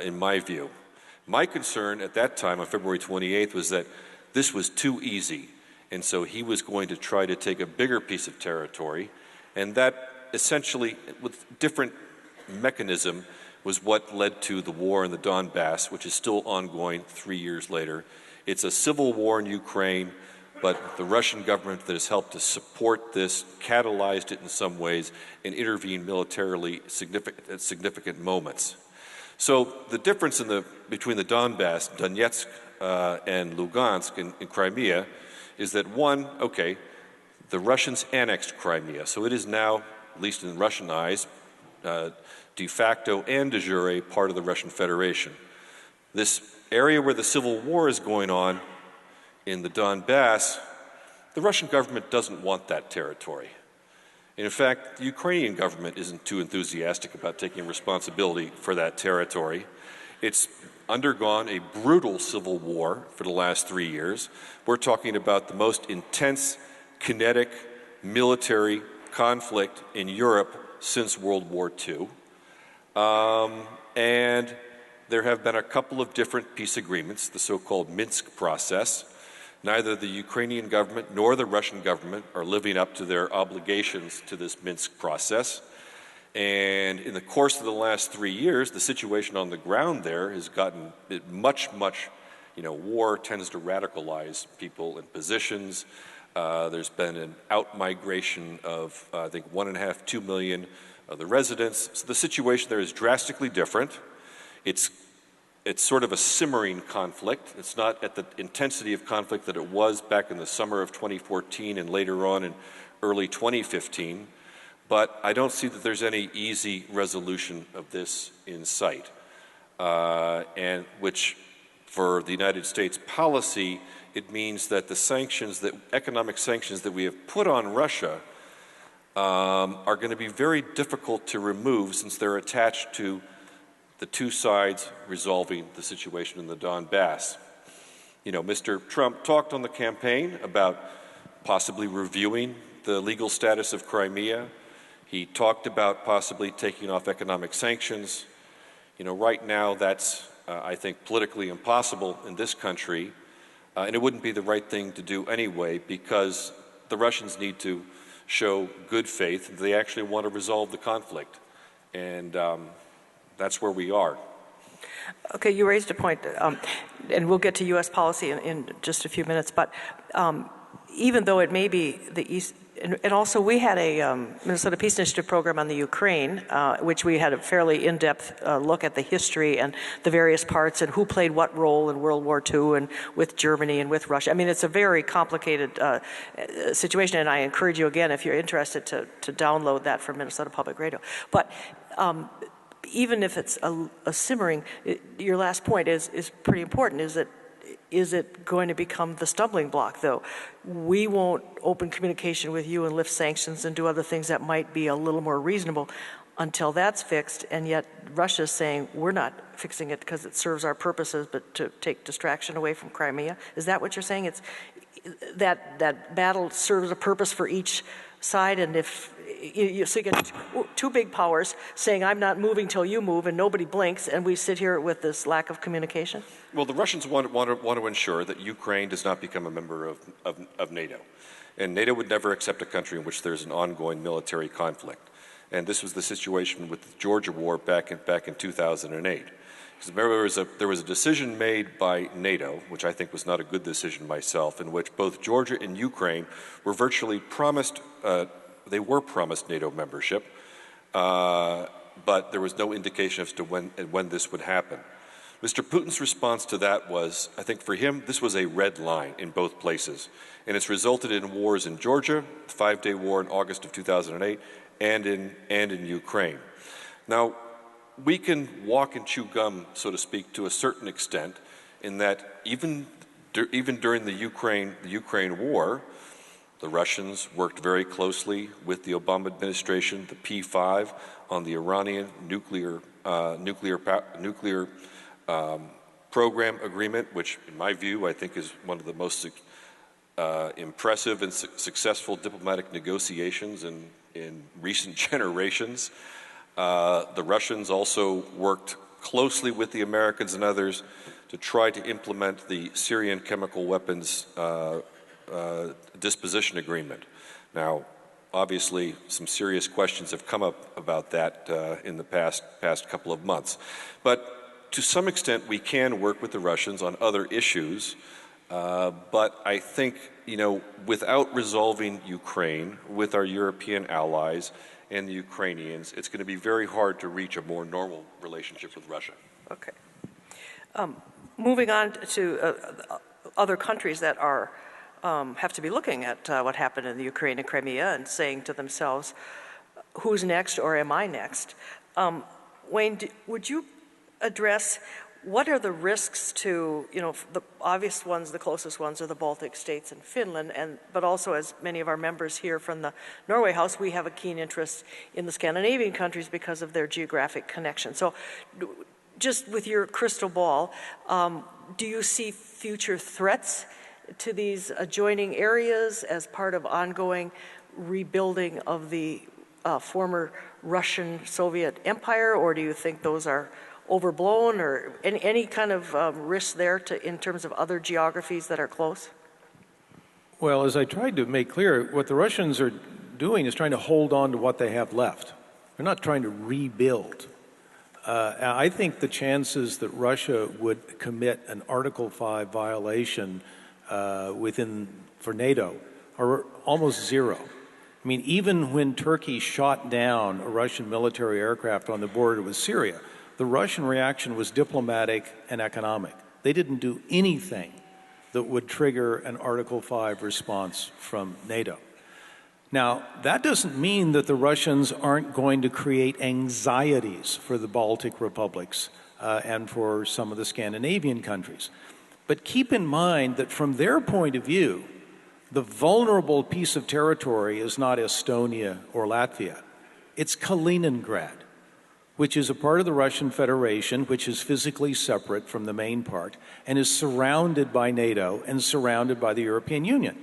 in my view. My concern at that time, on February 28th, was that this was too easy. And so he was going to try to take a bigger piece of territory. And that essentially, with different mechanism, was what led to the war in the Donbass, which is still ongoing 3 years later. It's a civil war in Ukraine, but the Russian government that has helped to support this catalyzed it in some ways and intervened militarily at significant moments. So the difference between the Donbass, Donetsk, and Lugansk in Crimea is that the Russians annexed Crimea, so it is now, at least in Russian eyes, de facto and de jure part of the Russian Federation. This area where the civil war is going on in the Donbass, the Russian government doesn't want that territory. In fact, the Ukrainian government isn't too enthusiastic about taking responsibility for that territory. It's undergone a brutal civil war for the last 3 years. We're talking about the most intense, kinetic, military conflict in Europe since World War II. And there have been a couple of different peace agreements, the so-called Minsk process. Neither the Ukrainian government nor the Russian government are living up to their obligations to this Minsk process. And in the course of the last 3 years, the situation on the ground there has gotten much, war tends to radicalize people and positions. There's been an out-migration of, I think, 1.5, 2 million of the residents. So the situation there is drastically different. It's sort of a simmering conflict. It's not at the intensity of conflict that it was back in the summer of 2014 and later on in early 2015. But I don't see that there's any easy resolution of this in sight, and which, for the United States policy, it means that the economic sanctions that we have put on Russia are going to be very difficult to remove since they're attached to the two sides resolving the situation in the Donbass. Mr. Trump talked on the campaign about possibly reviewing the legal status of Crimea. He talked about possibly taking off economic sanctions. Right now that's I think, politically impossible in this country, and it wouldn't be the right thing to do anyway, because the Russians need to show good faith. They actually want to resolve the conflict, and that's where we are. Okay, you raised a point, and we'll get to U.S. policy in just a few minutes, but even though it may be the East, and also we had a Minnesota Peace Initiative program on the Ukraine, which we had a fairly in-depth look at the history and the various parts and who played what role in World War II and with Germany and with Russia. I mean, it's a very complicated situation, and I encourage you again, if you're interested, to download that from Minnesota Public Radio. But even if it's a simmering, your last point is pretty important, is it going to become the stumbling block, though? We won't open communication with you and lift sanctions and do other things that might be a little more reasonable until that's fixed, and yet Russia's saying we're not fixing it because it serves our purposes, but to take distraction away from Crimea. Is that what you're saying? It's that battle serves a purpose for each side, and if so you get two big powers saying, I'm not moving till you move, and nobody blinks, and we sit here with this lack of communication? Well, the Russians want to ensure that Ukraine does not become a member of NATO. And NATO would never accept a country in which there's an ongoing military conflict. And this was the situation with the Georgia war back in 2008. Because remember, there was a decision made by NATO, which I think was not a good decision myself, in which both Georgia and Ukraine were virtually promised NATO membership, but there was no indication as to when this would happen. Mr. Putin's response to that was, I think for him, this was a red line in both places. And it's resulted in wars in Georgia, the 5-day war in August of 2008, and in Ukraine. Now, we can walk and chew gum, so to speak, to a certain extent, in that even during the Ukraine war, the Russians worked very closely with the Obama administration, the P5, on the Iranian nuclear program agreement, which, in my view, I think is one of the most impressive and successful diplomatic negotiations in recent generations. The Russians also worked closely with the Americans and others to try to implement the Syrian chemical weapons disposition agreement. Now, obviously, some serious questions have come up about that in the past couple of months. But to some extent, we can work with the Russians on other issues. But I think, without resolving Ukraine with our European allies and the Ukrainians, it's going to be very hard to reach a more normal relationship with Russia. Okay. Moving on to other countries that are have to be looking at what happened in the Ukraine and Crimea and saying to themselves, who's next, or am I next? Wayne, would you address what are the risks to, the obvious ones, the closest ones are the Baltic states and Finland, but also, as many of our members here from the Norway House, we have a keen interest in the Scandinavian countries because of their geographic connection. So just with your crystal ball, do you see future threats to these adjoining areas as part of ongoing rebuilding of the former Russian Soviet Empire, or do you think those are overblown, or any kind of risk there in terms of other geographies that are close? Well, as I tried to make clear, what the Russians are doing is trying to hold on to what they have left. They're not trying to rebuild. I think the chances that Russia would commit an Article 5 violation for NATO are almost zero. I mean, even when Turkey shot down a Russian military aircraft on the border with Syria, the Russian reaction was diplomatic and economic. They didn't do anything that would trigger an Article 5 response from NATO. Now, that doesn't mean that the Russians aren't going to create anxieties for the Baltic republics and for some of the Scandinavian countries. But keep in mind that from their point of view, the vulnerable piece of territory is not Estonia or Latvia. It's Kaliningrad, which is a part of the Russian Federation, which is physically separate from the main part, and is surrounded by NATO and surrounded by the European Union.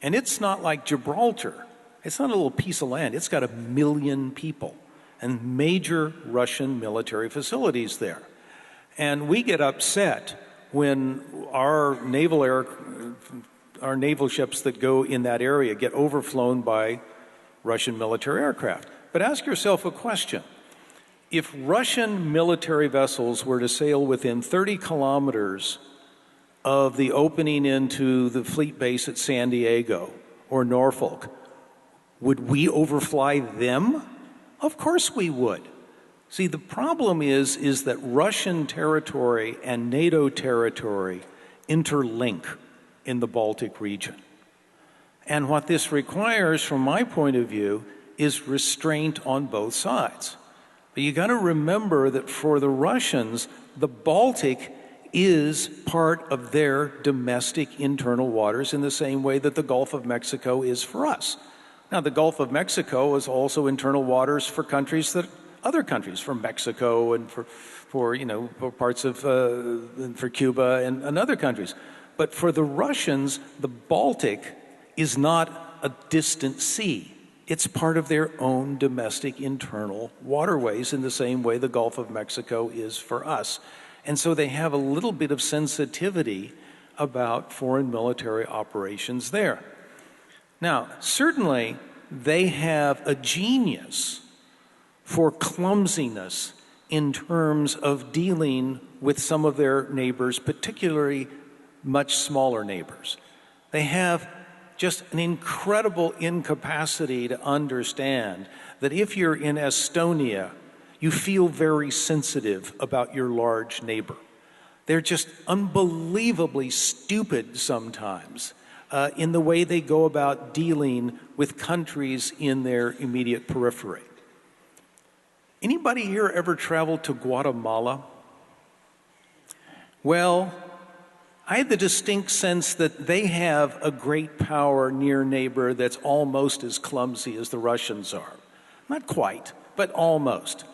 And it's not like Gibraltar. It's not a little piece of land. It's got 1 million people and major Russian military facilities there. And we get upset when our naval ships that go in that area get overflown by Russian military aircraft. But ask yourself a question. If Russian military vessels were to sail within 30 kilometers of the opening into the fleet base at San Diego or Norfolk, would we overfly them? Of course we would. See, the problem is that Russian territory and NATO territory interlink in the Baltic region. And what this requires, from my point of view, is restraint on both sides. But you got to remember that for the Russians, the Baltic is part of their domestic internal waters in the same way that the Gulf of Mexico is for us. Now, the Gulf of Mexico is also internal waters for countries that other countries, for Mexico and for parts of for Cuba and other countries. But for the Russians, the Baltic is not a distant sea. It's part of their own domestic internal waterways in the same way the Gulf of Mexico is for us. And so they have a little bit of sensitivity about foreign military operations there. Now, certainly they have a genius for clumsiness in terms of dealing with some of their neighbors, particularly much smaller neighbors. They have just an incredible incapacity to understand that if you're in Estonia, you feel very sensitive about your large neighbor. They're just unbelievably stupid sometimes in the way they go about dealing with countries in their immediate periphery. Anybody here ever traveled to Guatemala? Well, I had the distinct sense that they have a great power near neighbor that's almost as clumsy as the Russians are. Not quite, but almost.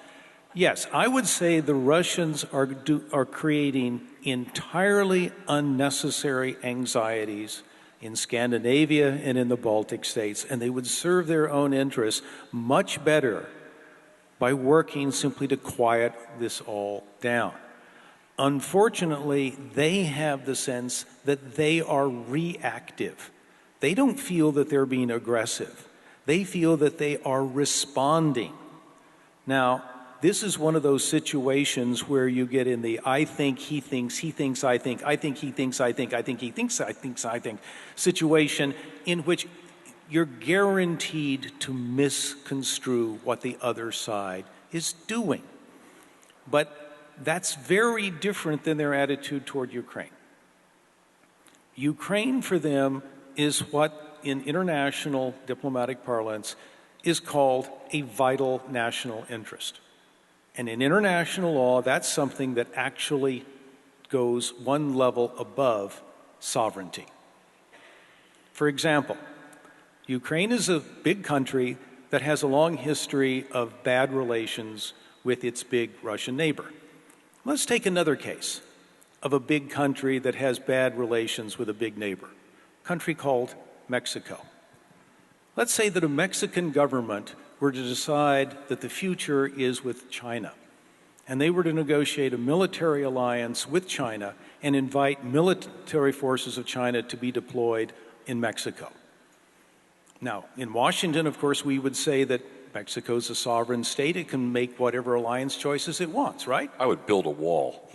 Yes, I would say the Russians are creating entirely unnecessary anxieties in Scandinavia and in the Baltic states, and they would serve their own interests much better by working simply to quiet this all down. Unfortunately, they have the sense that they are reactive. They don't feel that they're being aggressive. They feel that they are responding. Now, this is one of those situations where you get in the I think, he thinks, I think, he thinks, I think he thinks, I think situation in which you're guaranteed to misconstrue what the other side is doing. But that's very different than their attitude toward Ukraine. Ukraine for them is what in international diplomatic parlance is called a vital national interest. And in international law, that's something that actually goes one level above sovereignty. For example, Ukraine is a big country that has a long history of bad relations with its big Russian neighbor. Let's take another case of a big country that has bad relations with a big neighbor, a country called Mexico. Let's say that a Mexican government were to decide that the future is with China, and they were to negotiate a military alliance with China and invite military forces of China to be deployed in Mexico. Now, in Washington, of course, we would say that Mexico's a sovereign state. It can make whatever alliance choices it wants, right? I would build a wall.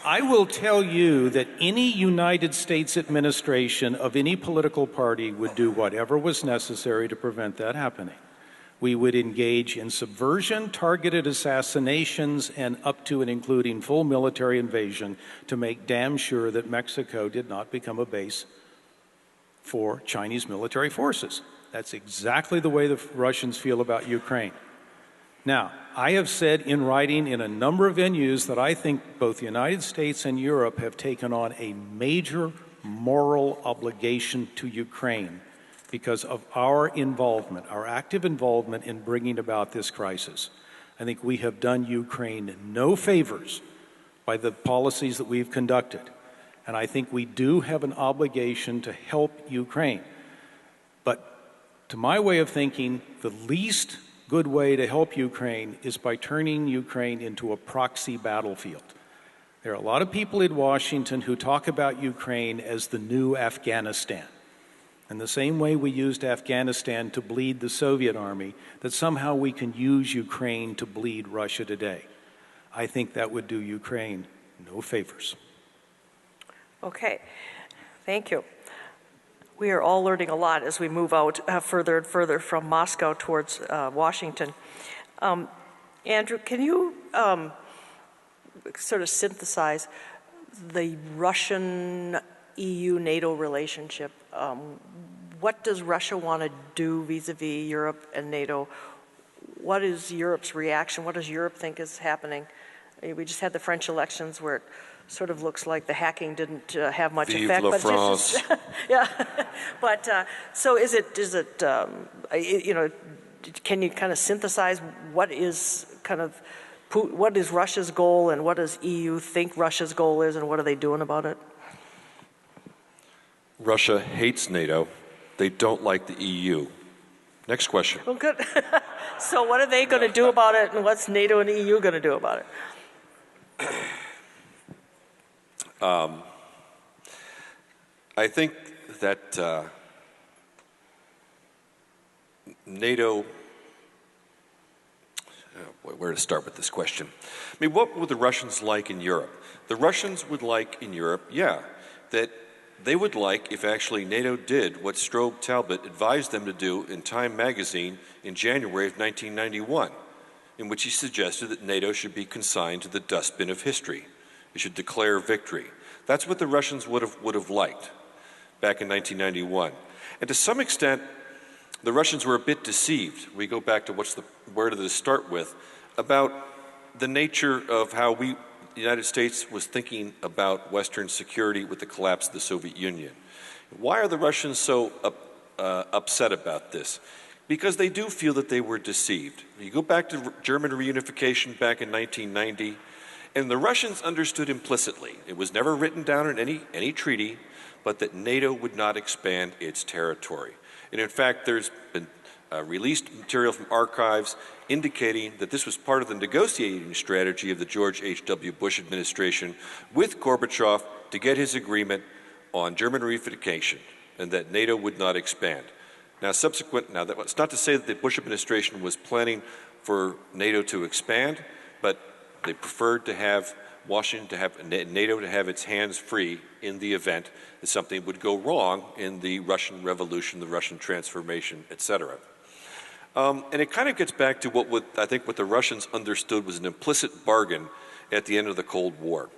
I will tell you that any United States administration of any political party would do whatever was necessary to prevent that happening. We would engage in subversion, targeted assassinations, and up to and including full military invasion to make damn sure that Mexico did not become a base for Chinese military forces. That's exactly the way the Russians feel about Ukraine. Now, I have said in writing in a number of venues that I think both the United States and Europe have taken on a major moral obligation to Ukraine because of our involvement, our active involvement in bringing about this crisis. I think we have done Ukraine no favors by the policies that we've conducted. And I think we do have an obligation to help Ukraine. But to my way of thinking, the least good way to help Ukraine is by turning Ukraine into a proxy battlefield. There are a lot of people in Washington who talk about Ukraine as the new Afghanistan. In the same way we used Afghanistan to bleed the Soviet army, that somehow we can use Ukraine to bleed Russia today. I think that would do Ukraine no favors. Okay, thank you. We are all learning a lot as we move out further and further from Moscow towards Washington. Andrew, can you sort of synthesize the Russian-EU-NATO relationship? What does Russia want to do vis-a-vis Europe and NATO? What is Europe's reaction? What does Europe think is happening? We just had the French elections where it sort of looks like the hacking didn't have much Vive effect. la But France. yeah, but so is it? You know, can you kind of synthesize what is Russia's goal and what does EU think Russia's goal is and what are they doing about it? Russia hates NATO. They don't like the EU. Next question. Well, good. So what are they going to do about it and what's NATO and EU going to do about it? I think that NATO, where to start with this question? I mean, what would the Russians like in Europe? The Russians would like in Europe, yeah, that they would like if actually NATO did what Strobe Talbot advised them to do in Time magazine in January of 1991, in which he suggested that NATO should be consigned to the dustbin of history. It should declare victory. That's what the Russians would have liked back in 1991. And to some extent, the Russians were a bit deceived. We go back to where did this start with, about the nature of how the United States was thinking about Western security with the collapse of the Soviet Union. Why are the Russians so upset about this? Because they do feel that they were deceived. You go back to German reunification back in 1990, and the Russians understood implicitly, it was never written down in any treaty, but that NATO would not expand its territory. And in fact, there's been released material from archives indicating that this was part of the negotiating strategy of the George H.W. Bush administration with Gorbachev to get his agreement on German reunification and that NATO would not expand. Now, that's not to say that the Bush administration was planning for NATO to expand, but they preferred to have NATO to have its hands free in the event that something would go wrong in the Russian Revolution, the Russian transformation, etc. And it kind of gets back to what I think what the Russians understood was an implicit bargain at the end of the Cold War.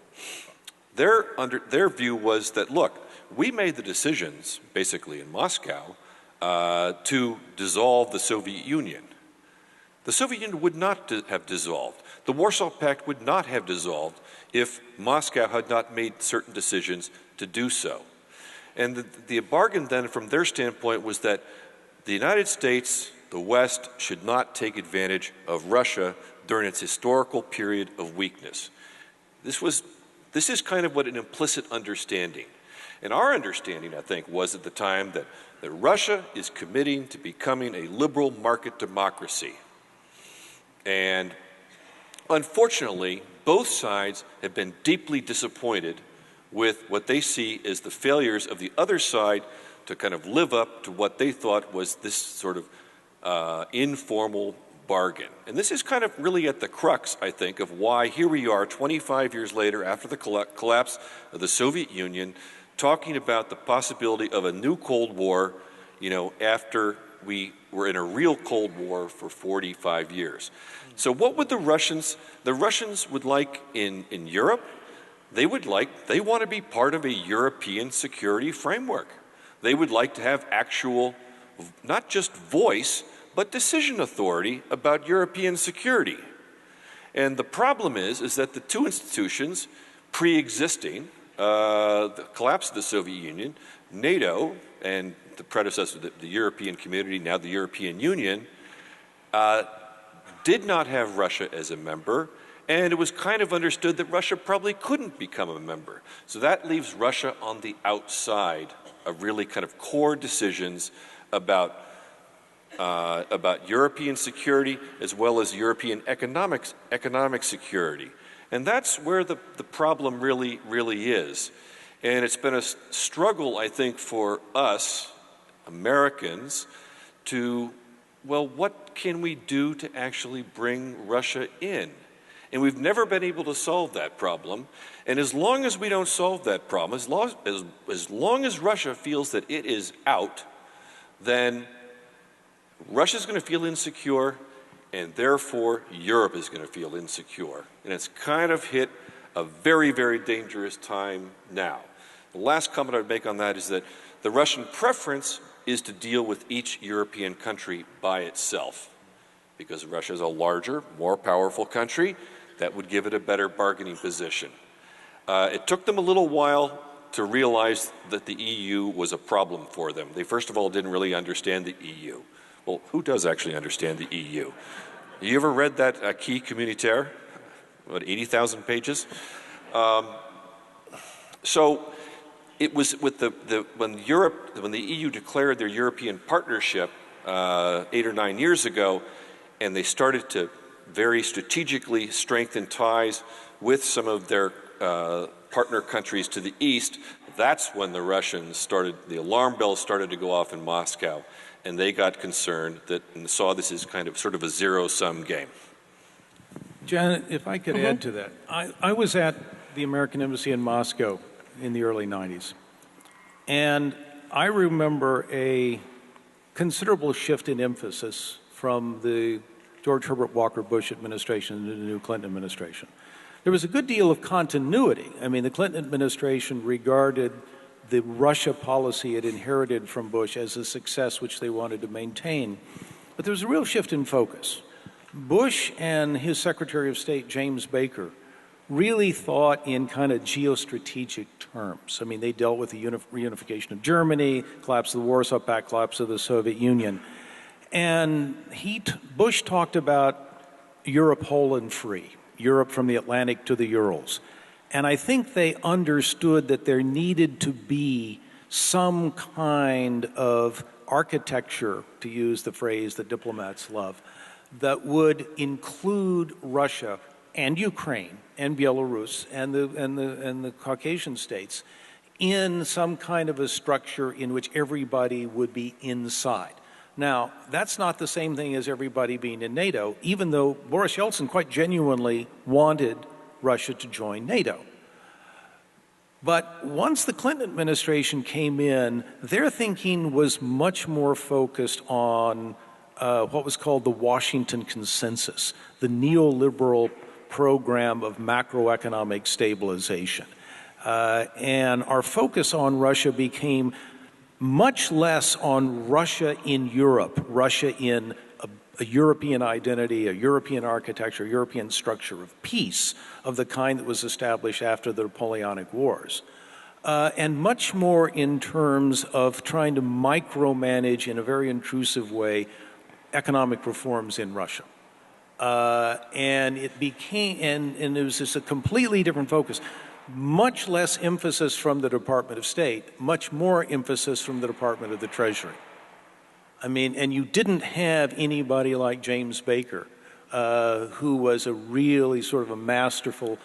Their view was that, look, we made the decisions, basically in Moscow, to dissolve the Soviet Union. The Soviet Union would not have dissolved. The Warsaw Pact would not have dissolved if Moscow had not made certain decisions to do so. And the bargain then from their standpoint was that the United States, the West, should not take advantage of Russia during its historical period of weakness. This is kind of what an implicit understanding. And our understanding, I think, was at the time that Russia is committing to becoming a liberal market democracy. And unfortunately, both sides have been deeply disappointed with what they see as the failures of the other side to kind of live up to what they thought was this sort of informal bargain. And this is kind of really at the crux, I think, of why here we are 25 years later after the collapse of the Soviet Union, talking about the possibility of a new Cold War, after we were in a real Cold War for 45 years. So what would the Russians would like in Europe? They want to be part of a European security framework. They would like to have actual, not just voice, but decision authority about European security. And the problem is that the two institutions pre-existing the collapse of the Soviet Union, NATO, and the predecessor, the European Community, now the European Union, did not have Russia as a member, and it was kind of understood that Russia probably couldn't become a member. So that leaves Russia on the outside of really kind of core decisions about about European security as well as European economic security. And that's where the problem really is. And it's been a struggle, I think, for us, Americans, to, well, what can we do to actually bring Russia in? And we've never been able to solve that problem. And as long as we don't solve that problem, as long as Russia feels that it is out, then Russia's going to feel insecure, and therefore Europe is going to feel insecure. And it's kind of hit a very, very dangerous time now. The last comment I would make on that is that the Russian preference is to deal with each European country by itself. Because Russia is a larger, more powerful country, that would give it a better bargaining position. It took them a little while to realize that the EU was a problem for them. They first of all didn't really understand the EU. Well, who does actually understand the EU? You ever read that Acquis Communautaire? About 80,000 pages? So it was with when the EU declared their European partnership 8 or 9 years ago, and they started to very strategically strengthen ties with some of their partner countries to the east, that's when the Russians started, the alarm bells started to go off in Moscow, and they got concerned and saw this as kind of sort of a zero-sum game. Janet, if I could add to that. I was at the American Embassy in Moscow in the early 90s, and I remember a considerable shift in emphasis from the George Herbert Walker Bush administration to the new Clinton administration. There was a good deal of continuity. I mean, the Clinton administration regarded the Russia policy it inherited from Bush as a success which they wanted to maintain. But there was a real shift in focus. Bush and his Secretary of State, James Baker, really thought in kind of geostrategic terms. I mean, they dealt with the reunification of Germany, collapse of the Warsaw Pact, collapse of the Soviet Union. And Bush talked about Europe whole and free, Europe from the Atlantic to the Urals. And I think they understood that there needed to be some kind of architecture, to use the phrase that diplomats love, that would include Russia and Ukraine and Belarus and the Caucasian states in some kind of a structure in which everybody would be inside. Now, that's not the same thing as everybody being in NATO, even though Boris Yeltsin quite genuinely wanted Russia to join NATO. But once the Clinton administration came in, their thinking was much more focused on what was called the Washington Consensus, the neoliberal program of macroeconomic stabilization. And our focus on Russia became much less on Russia in Europe, Russia in a European identity, a European architecture, a European structure of peace of the kind that was established after the Napoleonic Wars, and much more in terms of trying to micromanage in a very intrusive way economic reforms in Russia. And it became, and it was just a completely different focus. Much less emphasis from the Department of State, much more emphasis from the Department of the Treasury. I mean, and you didn't have anybody like James Baker, who was a really sort of a masterful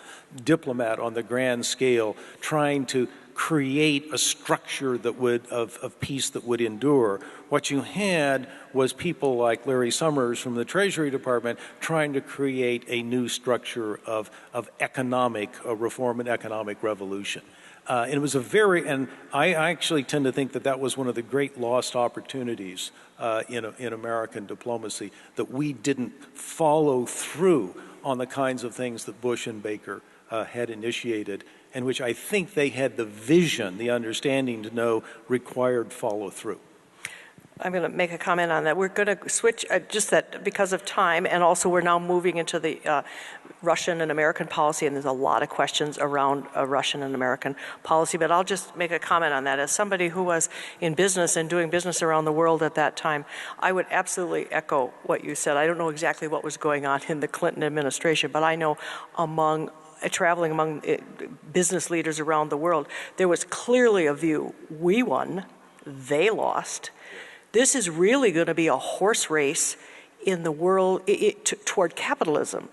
diplomat on the grand scale, trying to create a structure that would of peace that would endure. What you had was people like Larry Summers from the Treasury Department trying to create a new structure of economic reform and economic revolution. And it was and I actually tend to think that that was one of the great lost opportunities in American diplomacy, that we didn't follow through on the kinds of things that Bush and Baker had initiated, and which I think they had the vision, the understanding to know required follow through. I'm going to make a comment on that. We're going to switch, just that because of time, and also we're now moving into the Russian and American policy, and there's a lot of questions around Russian and American policy, but I'll just make a comment on that. As somebody who was in business and doing business around the world at that time, I would absolutely echo what you said. I don't know exactly what was going on in the Clinton administration, but I know traveling among business leaders around the world, there was clearly a view: we won, they lost. this is really going to be a horse race in the world toward capitalism.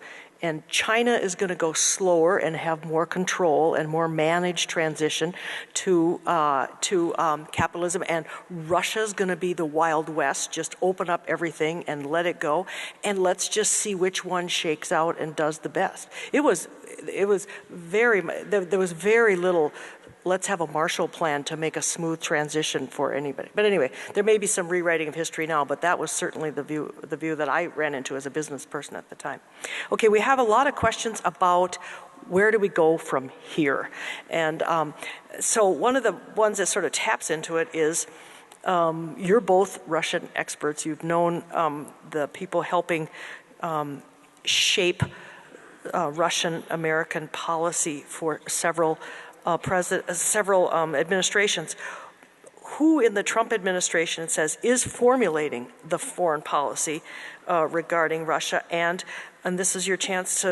And China is going to go slower and have more control and more managed transition to capitalism. And Russia's going to be the Wild West, just open up everything and let it go. And let's just see which one shakes out and does the best. There was very little, let's have a Marshall Plan to make a smooth transition for anybody. But anyway, there may be some rewriting of history now, but that was certainly the view that I ran into as a business person at the time. Okay, we have a lot of questions about where do we go from here? And so one of the ones that sort of taps into it is you're both Russian experts. You've known the people helping shape Russian-American policy for several administrations. Who in the Trump administration, it says, is formulating the foreign policy regarding Russia? And this is your chance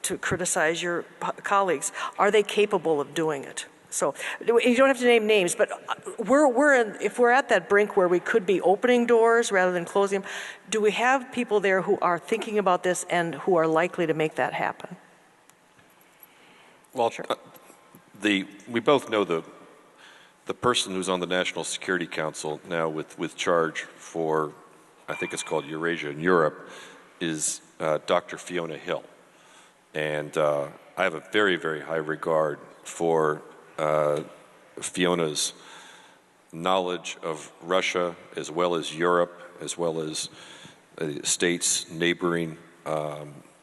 to criticize your colleagues. Are they capable of doing it? So you don't have to name names, but if we're at that brink where we could be opening doors rather than closing them, do we have people there who are thinking about this and who are likely to make that happen? Well, sure. We both know the person who's on the National Security Council now with charge for, I think it's called Eurasia and Europe, is Dr. Fiona Hill. And I have a very, very high regard for Fiona's knowledge of Russia as well as Europe, as well as states neighboring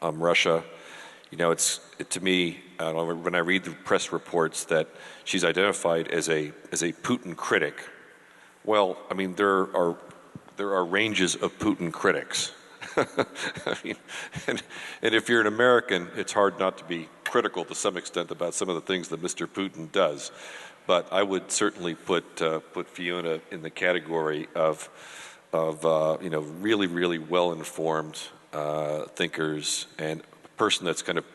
Russia. You know, to me, when I read the press reports that she's identified as a Putin critic, well, I mean, there are ranges of Putin critics. I mean, and if you're an American, it's hard not to be critical to some extent about some of the things that Mr. Putin does. But I would certainly put Fiona in the category of really, really well-informed thinkers, and a person that's kind of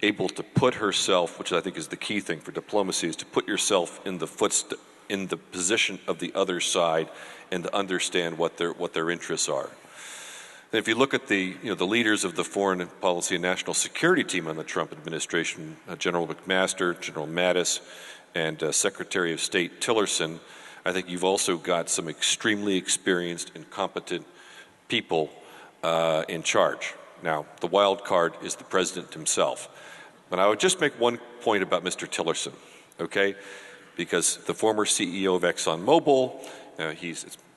able to put herself, which I think is the key thing for diplomacy, is to put yourself in the position of the other side and to understand what their interests are. And if you look at the leaders of the foreign policy and national security team on the Trump administration, General McMaster, General Mattis, and Secretary of State Tillerson, I think you've also got some extremely experienced and competent people in charge. Now, the wild card is the president himself. But I would just make one point about Mr. Tillerson, okay? Because the former CEO of ExxonMobil,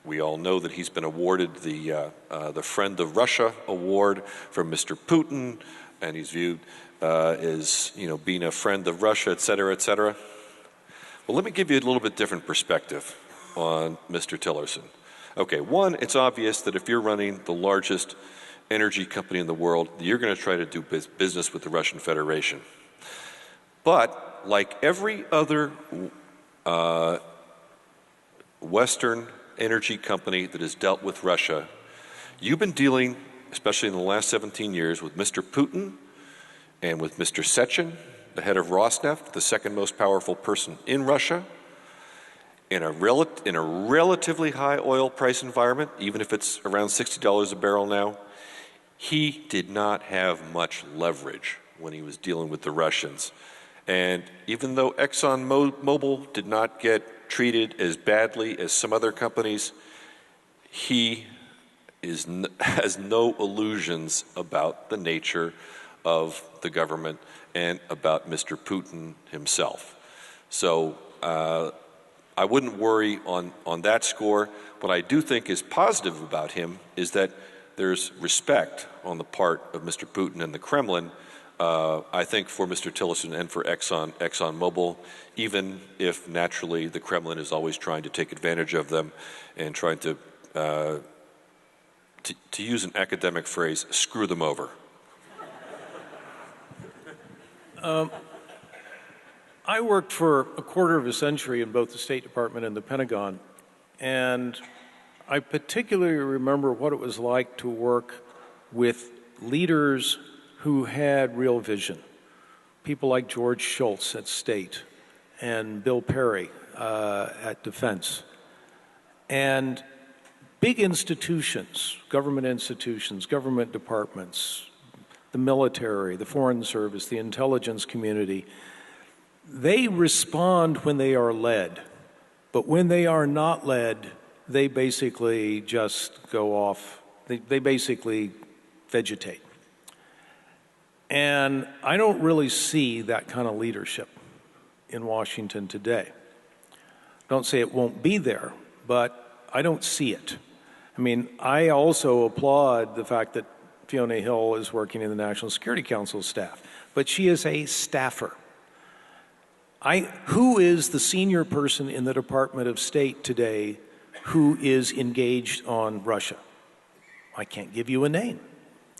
we all know that he's been awarded the Friend of Russia award from Mr. Putin, and he's viewed as being a friend of Russia, et cetera, et cetera. Well, let me give you a little bit different perspective on Mr. Tillerson. Okay, one, it's obvious that if you're running the largest energy company in the world, you're going to try to do business with the Russian Federation. But like every other Western energy company that has dealt with Russia, you've been dealing, especially in the last 17 years, with Mr. Putin and with Mr. Sechin, the head of Rosneft, the second most powerful person in Russia, in a relatively high oil price environment, even if it's around $60 a barrel now. He did not have much leverage when he was dealing with the Russians. And even though ExxonMobil did not get treated as badly as some other companies, he has no illusions about the nature of the government and about Mr. Putin himself. So I wouldn't worry on that score. What I do think is positive about him is that there's respect on the part of Mr. Putin and the Kremlin, I think, for Mr. Tillerson and for ExxonMobil, even if naturally the Kremlin is always trying to take advantage of them and trying to use an academic phrase, screw them over. I worked for a quarter of a century in both the State Department and the Pentagon, and I particularly remember what it was like to work with leaders who had real vision. People like George Shultz at State and Bill Perry at Defense. And big institutions, government departments, the military, the foreign service, the intelligence community, they respond when they are led. But when they are not led, they basically just go off. They basically vegetate. And I don't really see that kind of leadership in Washington today. Don't say it won't be there, but I don't see it. I mean, I also applaud the fact that Fiona Hill is working in the National Security Council staff, but she is a staffer. Who is the senior person in the Department of State today who is engaged on Russia? I can't give you a name.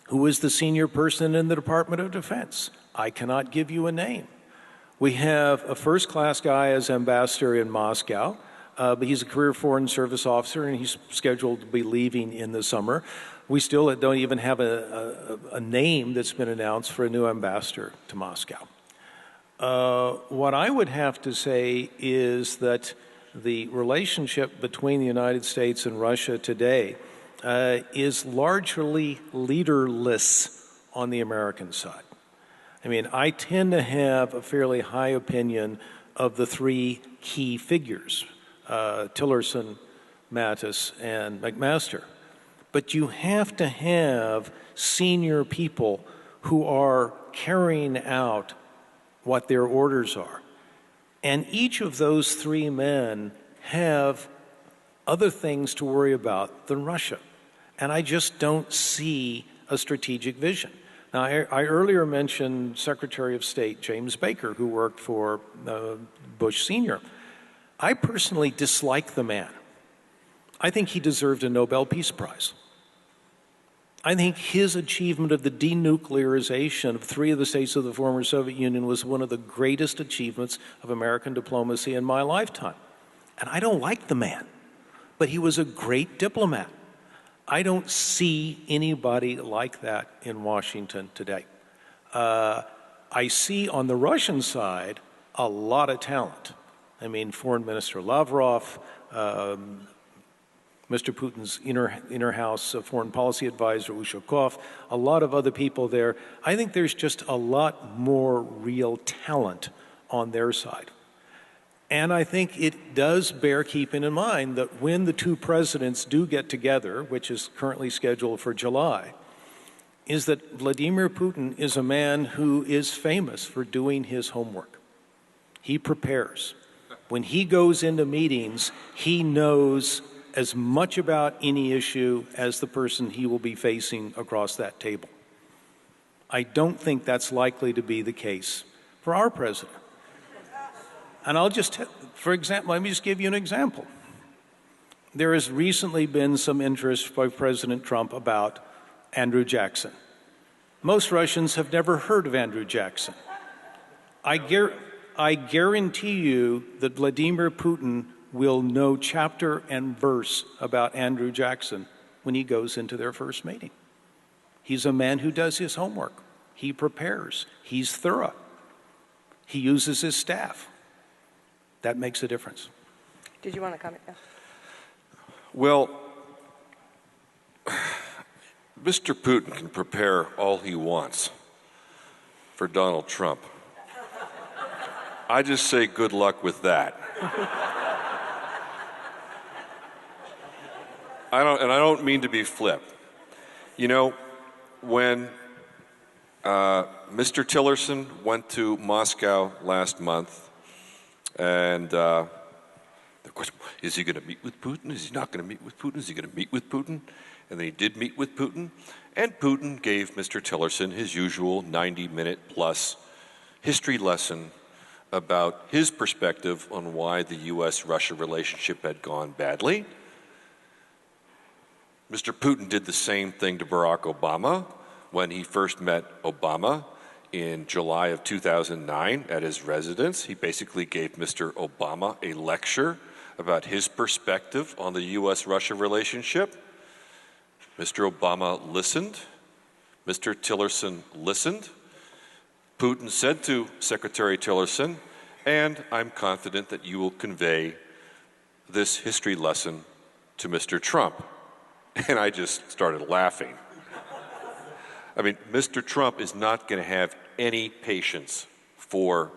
Who is the senior person in the Department of Defense? I cannot give you a name. We have a first-class guy as ambassador in Moscow, but he's a career foreign service officer, and he's scheduled to be leaving in the summer. We still don't even have a name that's been announced for a new ambassador to Moscow. What I would have to say is that the relationship between the United States and Russia today is largely leaderless on the American side. I mean, I tend to have a fairly high opinion of the three key figures, Tillerson, Mattis, and McMaster. But you have to have senior people who are carrying out what their orders are. And each of those three men have other things to worry about than Russia. And I just don't see a strategic vision. Now, I earlier mentioned Secretary of State James Baker, who worked for Bush Sr. I personally dislike the man. I think he deserved a Nobel Peace Prize. I think his achievement of the denuclearization of three of the states of the former Soviet Union was one of the greatest achievements of American diplomacy in my lifetime. And I don't like the man, but he was a great diplomat. I don't see anybody like that in Washington today. I see on the Russian side a lot of talent. I mean, Foreign Minister Lavrov, Mr. Putin's inner house foreign policy advisor, Ushakov, a lot of other people there. I think there's just a lot more real talent on their side. And I think it does bear keeping in mind that when the two presidents do get together, which is currently scheduled for July, is that Vladimir Putin is a man who is famous for doing his homework. He prepares. When he goes into meetings, he knows as much about any issue as the person he will be facing across that table. I don't think that's likely to be the case for our president. And I'll just, for example, let me just give you an example. There has recently been some interest by President Trump about Andrew Jackson. Most Russians have never heard of Andrew Jackson. I guarantee you that Vladimir Putin will know chapter and verse about Andrew Jackson when he goes into their first meeting. He's a man who does his homework. He prepares. He's thorough. He uses his staff. That makes a difference. Did you want to comment? Yeah. Well, Mr. Putin can prepare all he wants for Donald Trump. I just say good luck with that. I don't mean to be flip. You know, when Mr. Tillerson went to Moscow last month, and the question, is he going to meet with Putin? Is he not going to meet with Putin? Is he going to meet with Putin? And then he did meet with Putin, and Putin gave Mr. Tillerson his usual 90-minute-plus history lesson about his perspective on why the U.S.-Russia relationship had gone badly. Mr. Putin did the same thing to Barack Obama when he first met Obama in July of 2009 at his residence. He basically gave Mr. Obama a lecture about his perspective on the U.S.-Russia relationship. Mr. Obama listened. Mr. Tillerson listened. Putin said to Secretary Tillerson, and I'm confident that you will convey this history lesson to Mr. Trump. And I just started laughing. I mean, Mr. Trump is not going to have any patience for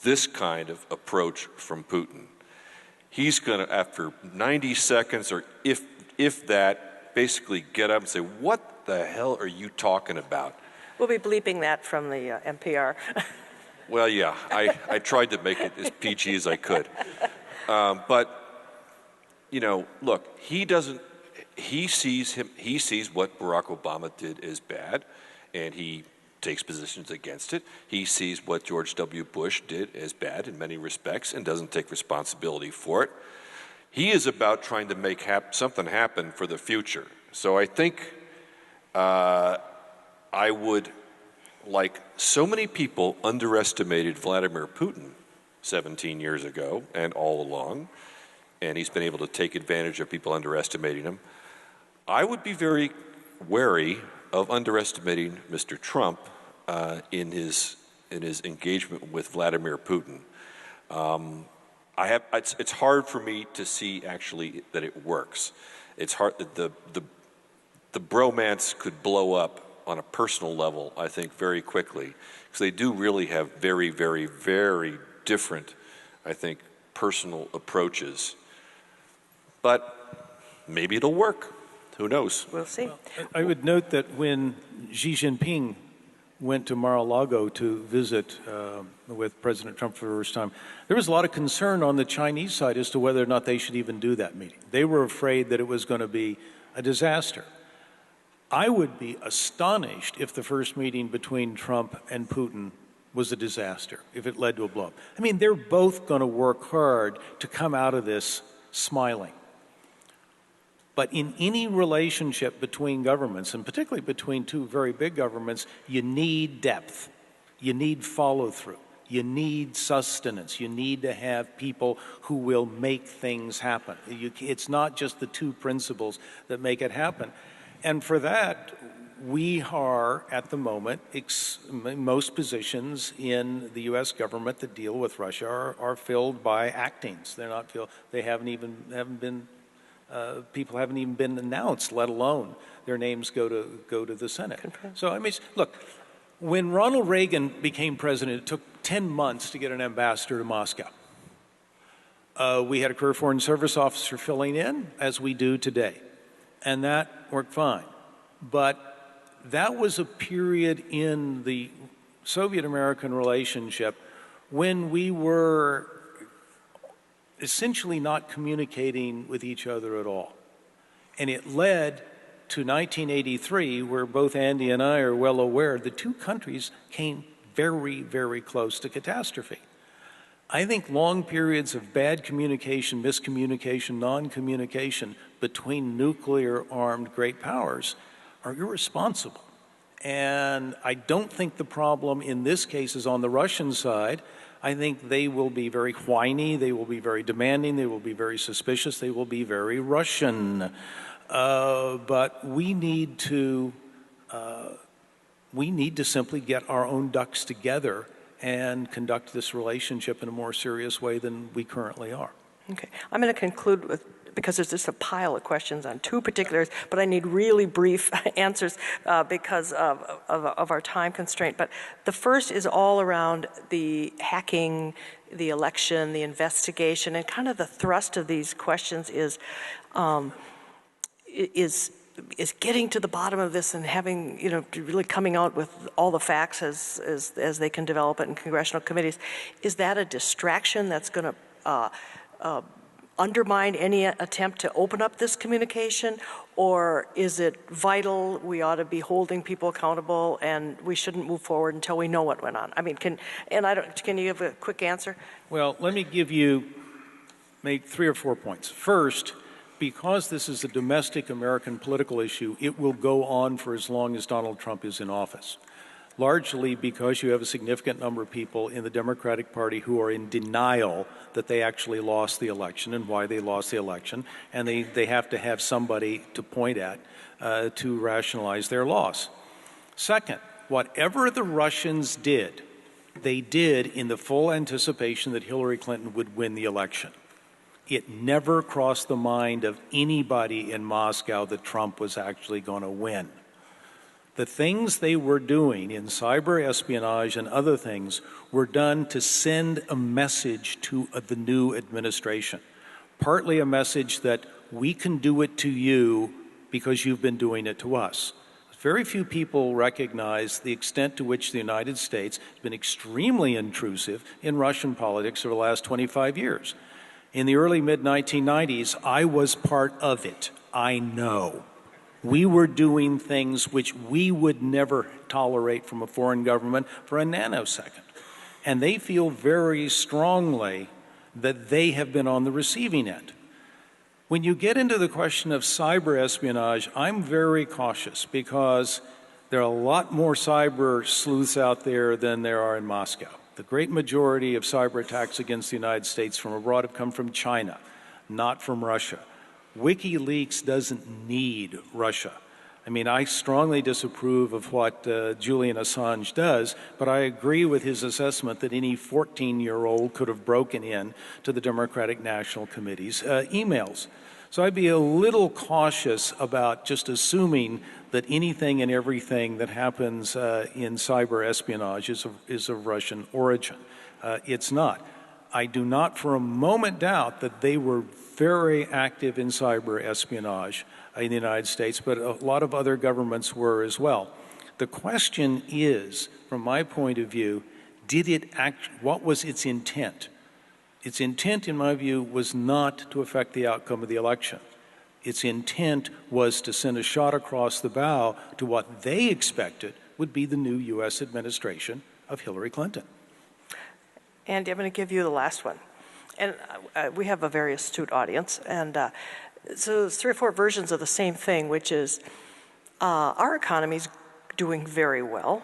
this kind of approach from Putin. He's going to, after 90 seconds or if that, basically get up and say, what the hell are you talking about? We'll be bleeping that from the NPR. Well, yeah, I tried to make it as PG as I could. But, you know, look, he sees what Barack Obama did as bad, and he takes positions against it. He sees what George W. Bush did as bad in many respects and doesn't take responsibility for it. He is about trying to make something happen for the future. So I think I would, like so many people underestimated Vladimir Putin 17 years ago and all along, and he's been able to take advantage of people underestimating him. I would be very wary of underestimating Mr. Trump in his engagement with Vladimir Putin. It's hard for me to see actually that it works. It's hard that the bromance could blow up on a personal level, I think, very quickly, because they do really have very, very, very different, I think, personal approaches. But maybe it'll work. Who knows? We'll see. Well, I would note that when Xi Jinping went to Mar-a-Lago to visit with President Trump for the first time, there was a lot of concern on the Chinese side as to whether or not they should even do that meeting. They were afraid that it was going to be a disaster. I would be astonished if the first meeting between Trump and Putin was a disaster, if it led to a blow-up. I mean, they're both going to work hard to come out of this smiling. But in any relationship between governments, and particularly between two very big governments, you need depth. You need follow-through. You need sustenance. You need to have people who will make things happen. It's not just the two principles that make it happen. And for that, we are, at the moment, most positions in the U.S. government that deal with Russia are filled by actings. They're not filled. They people haven't even been announced, let alone their names go to the Senate. Confirmed. So I mean, look, when Ronald Reagan became president, it took 10 months to get an ambassador to Moscow. We had a career foreign service officer filling in, as we do today, and that worked fine. But that was a period in the Soviet-American relationship when we were essentially not communicating with each other at all. And it led to 1983, where both Andy and I are well aware the two countries came very, very close to catastrophe. I think long periods of bad communication, miscommunication, non-communication between nuclear-armed great powers are irresponsible. And I don't think the problem in this case is on the Russian side. I think they will be very whiny, they will be very demanding, they will be very suspicious, they will be very Russian. But we need to simply get our own ducks together and conduct this relationship in a more serious way than we currently are. Okay. I'm going to conclude with, because there's just a pile of questions on two particulars, but I need really brief answers because of our time constraint. But the first is all around the hacking, the election, the investigation, and kind of the thrust of these questions is getting to the bottom of this and having, really coming out with all the facts as they can develop it in congressional committees. Is that a distraction that's going to undermine any attempt to open up this communication, or is it vital? We ought to be holding people accountable, and we shouldn't move forward until we know what went on. I mean, can you give a quick answer? Well, let me make 3 or 4 points. First, because this is a domestic American political issue, it will go on for as long as Donald Trump is in office. Largely because you have a significant number of people in the Democratic Party who are in denial that they actually lost the election and why they lost the election, and they have to have somebody to point at to rationalize their loss. Second, whatever the Russians did, they did in the full anticipation that Hillary Clinton would win the election. it never crossed the mind of anybody in Moscow that Trump was actually going to win. The things they were doing in cyber espionage and other things were done to send a message to the new administration. Partly a message that we can do it to you because you've been doing it to us. Very few people recognize the extent to which the United States has been extremely intrusive in Russian politics over the last 25 years. In the early mid-1990s, I was part of it. I know. We were doing things which we would never tolerate from a foreign government for a nanosecond. And they feel very strongly that they have been on the receiving end. When you get into the question of cyber espionage, I'm very cautious because there are a lot more cyber sleuths out there than there are in Moscow. The great majority of cyber attacks against the United States from abroad have come from China, not from Russia. WikiLeaks doesn't need Russia. I mean, I strongly disapprove of what Julian Assange does, but I agree with his assessment that any 14-year-old could have broken in to the Democratic National Committee's emails. So I'd be a little cautious about just assuming that anything and everything that happens in cyber espionage is of Russian origin. It's not. I do not for a moment doubt that they were very active in cyber espionage in the United States, but a lot of other governments were as well. The question is, from my point of view, what was its intent? Its intent, in my view, was not to affect the outcome of the election. Its intent was to send a shot across the bow to what they expected would be the new U.S. administration of Hillary Clinton. Andy, I'm going to give you the last one. And we have a very astute audience. And so there's 3 or 4 versions of the same thing, which is our economy's doing very well.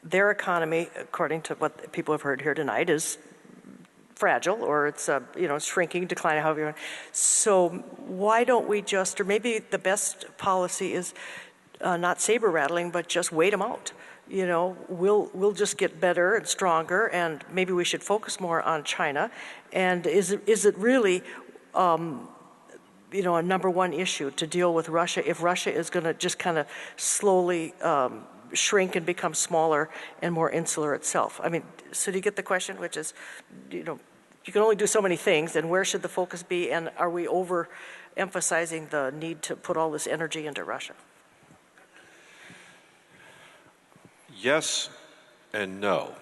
Their economy, according to what people have heard here tonight, is fragile, or it's shrinking, declining, however you want. So why don't we just, or maybe the best policy is not saber rattling, but just wait them out. You know, we'll just get better and stronger, and maybe we should focus more on China. And is it really, a number one issue to deal with Russia if Russia is going to just kind of slowly shrink and become smaller and more insular itself? I mean, so do you get the question, which is, you can only do so many things, and where should the focus be? And are we overemphasizing the need to put all this energy into Russia? Yes and no.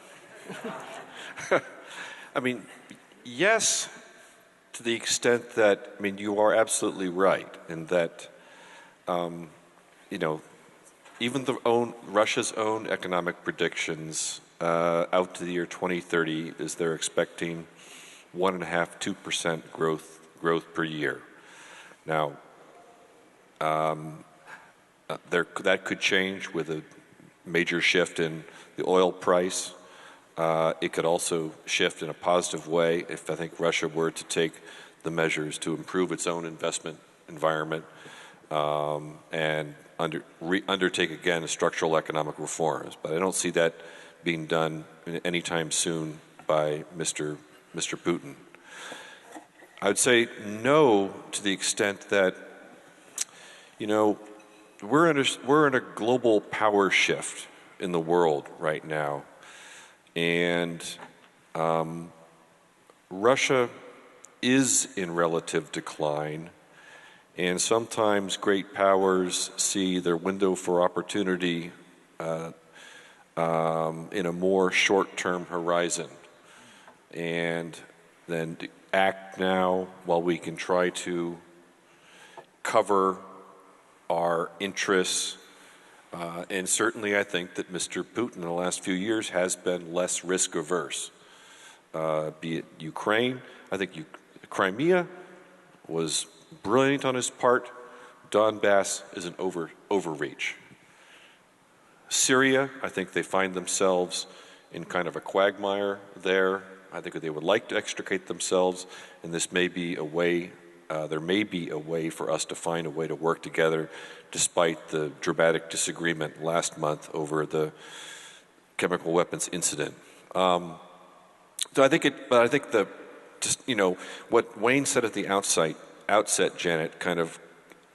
I mean, yes, to the extent that, you are absolutely right in that, even Russia's own economic predictions out to the year 2030 is they're expecting 1.5–2% growth per year. Now, that could change with a major shift in the oil price. It could also shift in a positive way if I think Russia were to take the measures to improve its own investment environment and undertake again structural economic reforms. But I don't see that being done anytime soon by Mr. Putin. I would say no to the extent that, we're in a global power shift in the world right now, and Russia is in relative decline, and sometimes great powers see their window for opportunity in a more short-term horizon, and then act now while we can try to cover our interests. And certainly I think that Mr. Putin in the last few years has been less risk-averse. Be it Ukraine, I think Crimea was brilliant on his part. Donbass is an overreach. Syria, I think they find themselves in kind of a quagmire there. I think they would like to extricate themselves, and this may be a way, there may be a way for us to find a way to work together despite the dramatic disagreement last month over the chemical weapons incident. So I think to just, what Wayne said at the outset, Janet, kind of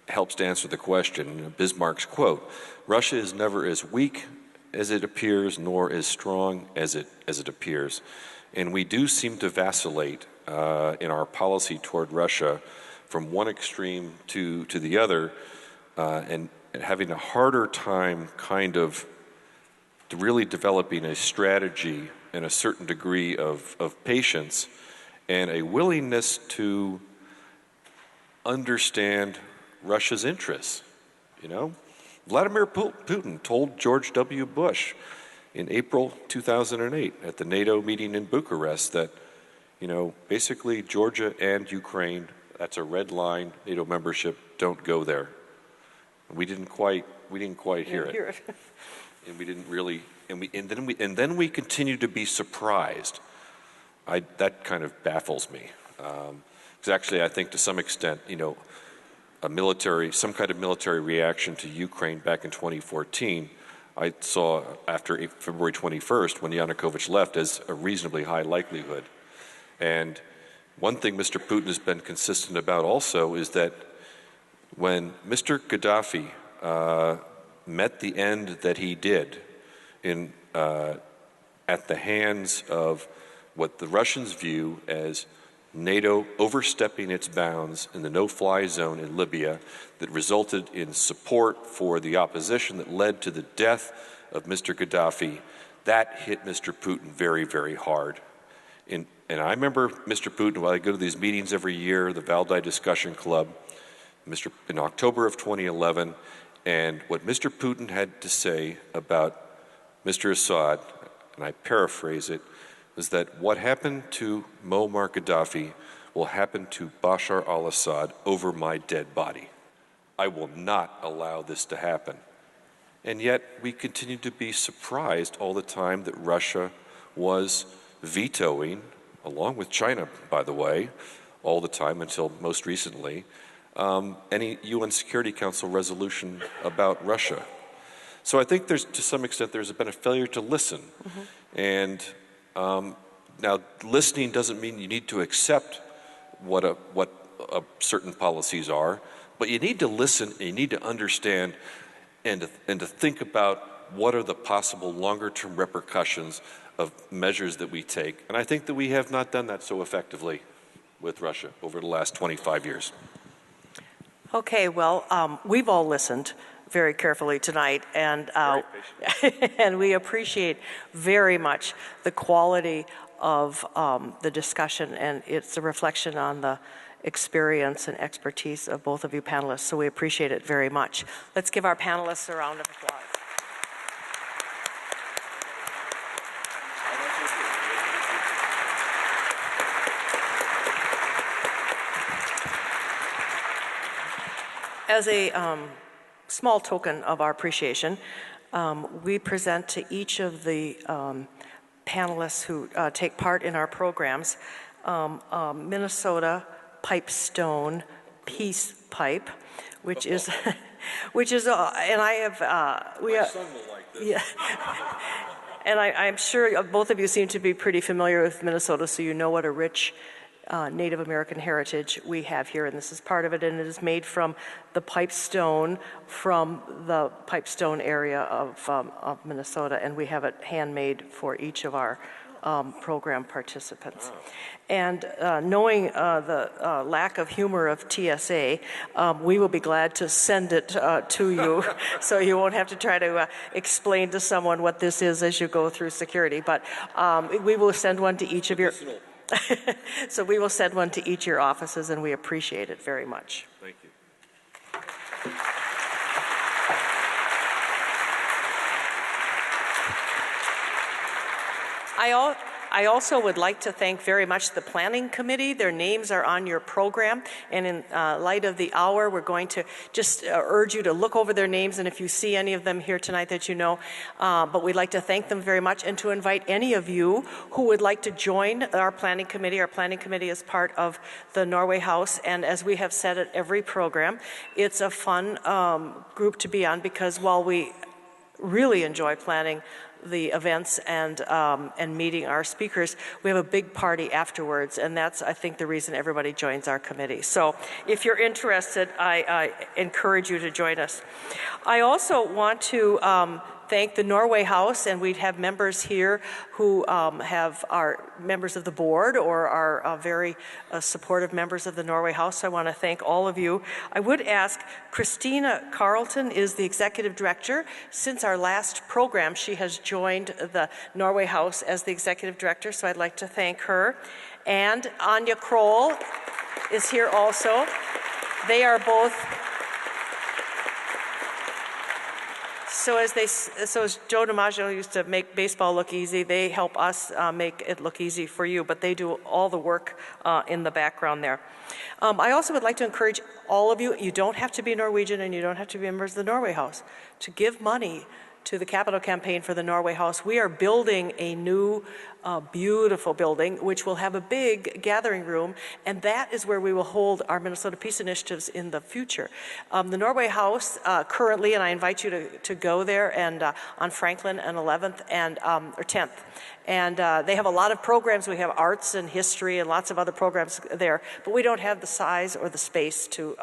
helps to answer the question. Bismarck's quote: "Russia is never as weak as it appears, nor as strong as it appears." And we do seem to vacillate in our policy toward Russia from one extreme to the other, and having a harder time kind of really developing a strategy and a certain degree of patience and a willingness to understand Russia's interests. Vladimir Putin told George W. Bush in April 2008 at the NATO meeting in Bucharest that, basically Georgia and Ukraine, that's a red line, NATO membership, don't go there. We didn't quite hear it. And we didn't really, and then we continue to be surprised. That kind of baffles me. Because actually, I think to some extent, some kind of military reaction to Ukraine back in 2014, I saw after February 21st, when Yanukovych left, as a reasonably high likelihood. And one thing Mr. Putin has been consistent about also is that when Mr. Gaddafi met the end that he did at the hands of what the Russians view as NATO overstepping its bounds in the no-fly zone in Libya, that resulted in support for the opposition that led to the death of Mr. Gaddafi, that hit Mr. Putin very, very hard. And I remember Mr. Putin, while I go to these meetings every year, the Valdai Discussion Club, in October of 2011, and what Mr. Putin had to say about Mr. Assad, and I paraphrase it, was that what happened to Muammar Gaddafi will happen to Bashar al-Assad over my dead body. I will not allow this to happen. And yet we continue to be surprised all the time that Russia was vetoing, along with China, by the way, all the time until most recently, any UN Security Council resolution about Russia. So I think to some extent, there's been a failure to listen. And now, listening doesn't mean you need to accept what certain policies are, but you need to listen and you need to understand and to think about what are the possible longer-term repercussions of measures that we take. And I think that we have not done that so effectively with Russia over the last 25 years. Okay, well, we've all listened very carefully tonight, and and we appreciate very much the quality of the discussion, and it's a reflection on the experience and expertise of both of you panelists, so we appreciate it very much. Let's give our panelists a round of applause. As a small token of our appreciation, we present to each of the panelists who take part in our programs Minnesota Pipestone Peace Pipe, which is, and I have, My son will like this. Yeah. And I'm sure both of you seem to be pretty familiar with Minnesota, so you know what a rich Native American heritage we have here, and this is part of it, and it is made from the pipestone from the pipestone area of Minnesota, and we have it handmade for each of our program participants. Wow. And knowing the lack of humor of TSA, we will be glad to send it to you so you won't have to try to explain to someone what this is as you go through security, but we will send one to each of your... So we will send one to each of your offices, and we appreciate it very much. Thank you. I also would like to thank very much the Planning Committee. Their names are on your program, and in light of the hour, we're going to just urge you to look over their names, and if you see any of them here tonight that you know, but we'd like to thank them very much and to invite any of you who would like to join our Planning Committee. Our Planning Committee is part of the Norway House, and as we have said at every program, it's a fun group to be on, because while we really enjoy planning the events and meeting our speakers, we have a big party afterwards, and that's, I think, the reason everybody joins our committee. So if you're interested, I encourage you to join us. I also want to thank the Norway House, and we have members here who are members of the board or are very supportive members of the Norway House. So I want to thank all of you. I would ask, Christina Carlton is the executive director. Since our last program, she has joined the Norway House as the executive director, so I'd like to thank her. And Anya Kroll is here also. They are both. So as Joe DiMaggio used to make baseball look easy, they help us make it look easy for you, but they do all the work in the background there. I also would like to encourage all of you, you don't have to be Norwegian and you don't have to be members of the Norway House, to give money to the capital campaign for the Norway House. We are building a new beautiful building which will have a big gathering room, and that is where we will hold our Minnesota Peace Initiatives in the future. The Norway House currently, and I invite you to go there, and on Franklin and 11th and or 10th. And they have a lot of programs. We have arts and history and lots of other programs there, but we don't have the size or the space to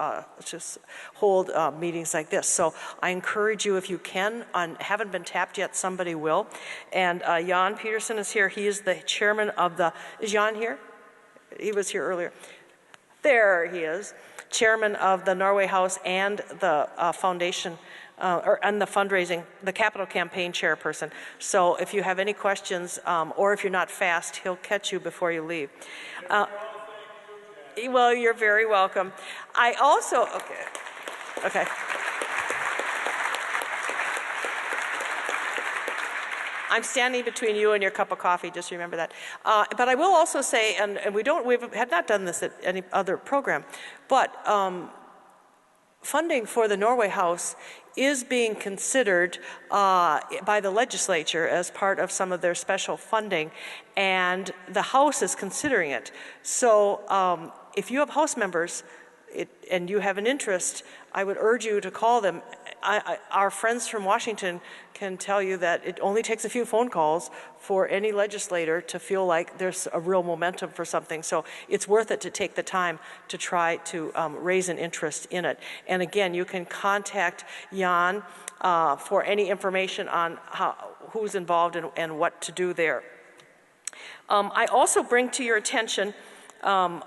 just hold meetings like this. So I encourage you, if you can, haven't been tapped yet, somebody will. And Jan Peterson is here. He is the chairman of the, is Jan here? He was here earlier. There he is, chairman of the Norway House and the foundation, and the fundraising, the capital campaign chairperson. So if you have any questions, or if you're not fast, he'll catch you before you leave. Well, you're very welcome. I also, okay. I'm standing between you and your cup of coffee, just remember that. But I will also say, and we had not done this at any other program, but funding for the Norway House is being considered by the legislature as part of some of their special funding, and the House is considering it. So if you have House members and you have an interest, I would urge you to call them. Our friends from Washington can tell you that it only takes a few phone calls for any legislator to feel like there's a real momentum for something. So it's worth it to take the time to try to raise an interest in it. And again, you can contact Jan for any information on who's involved and what to do there. I also bring to your attention,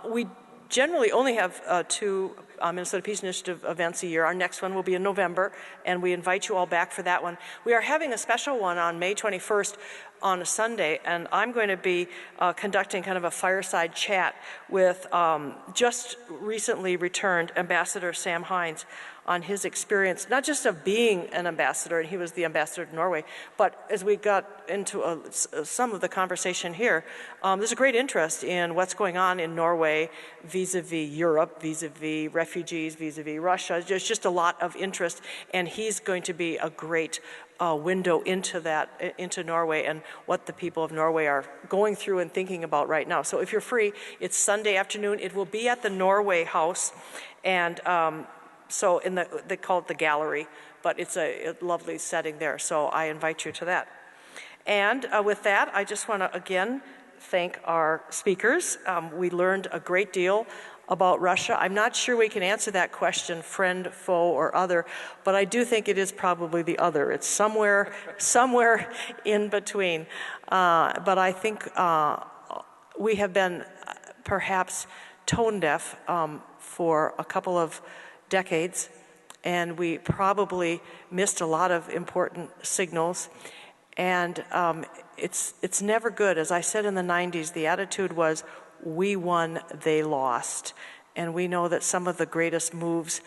we generally only have two Minnesota Peace Initiative events a year. Our next one will be in November, and we invite you all back for that one. We are having a special one on May 21st on a Sunday, and I'm going to be conducting kind of a fireside chat with just recently returned Ambassador Sam Hines on his experience, not just of being an ambassador, and he was the ambassador to Norway, but as we got into some of the conversation here, there's a great interest in what's going on in Norway vis-a-vis Europe, vis-a-vis refugees, vis-a-vis Russia. There's just a lot of interest, and he's going to be a great window into Norway and what the people of Norway are going through and thinking about right now. So if you're free, it's Sunday afternoon. It will be at the Norway House, and so they call it the gallery, but it's a lovely setting there. So I invite you to that. And with that, I just want to again thank our speakers. We learned a great deal about Russia. I'm not sure we can answer that question, friend, foe, or other, but I do think it is probably the other. It's somewhere in between. But I think we have been perhaps tone deaf for a couple of decades, and we probably missed a lot of important signals. And it's never good. As I said in the 90s, the attitude was, we won, they lost. And we know that some of the greatest moves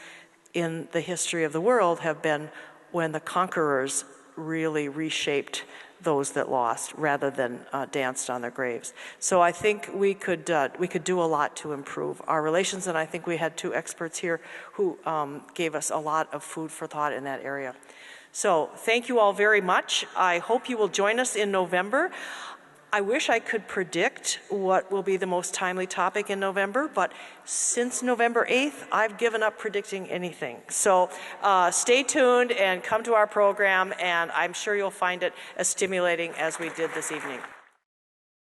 in the history of the world have been when the conquerors really reshaped those that lost rather than danced on their graves. So I think we could do a lot to improve our relations, and I think we had two experts here who gave us a lot of food for thought in that area. So thank you all very much. I hope you will join us in November. I wish I could predict what will be the most timely topic in November, but since November 8th, I've given up predicting anything. So stay tuned and come to our program, and I'm sure you'll find it as stimulating as we did this evening.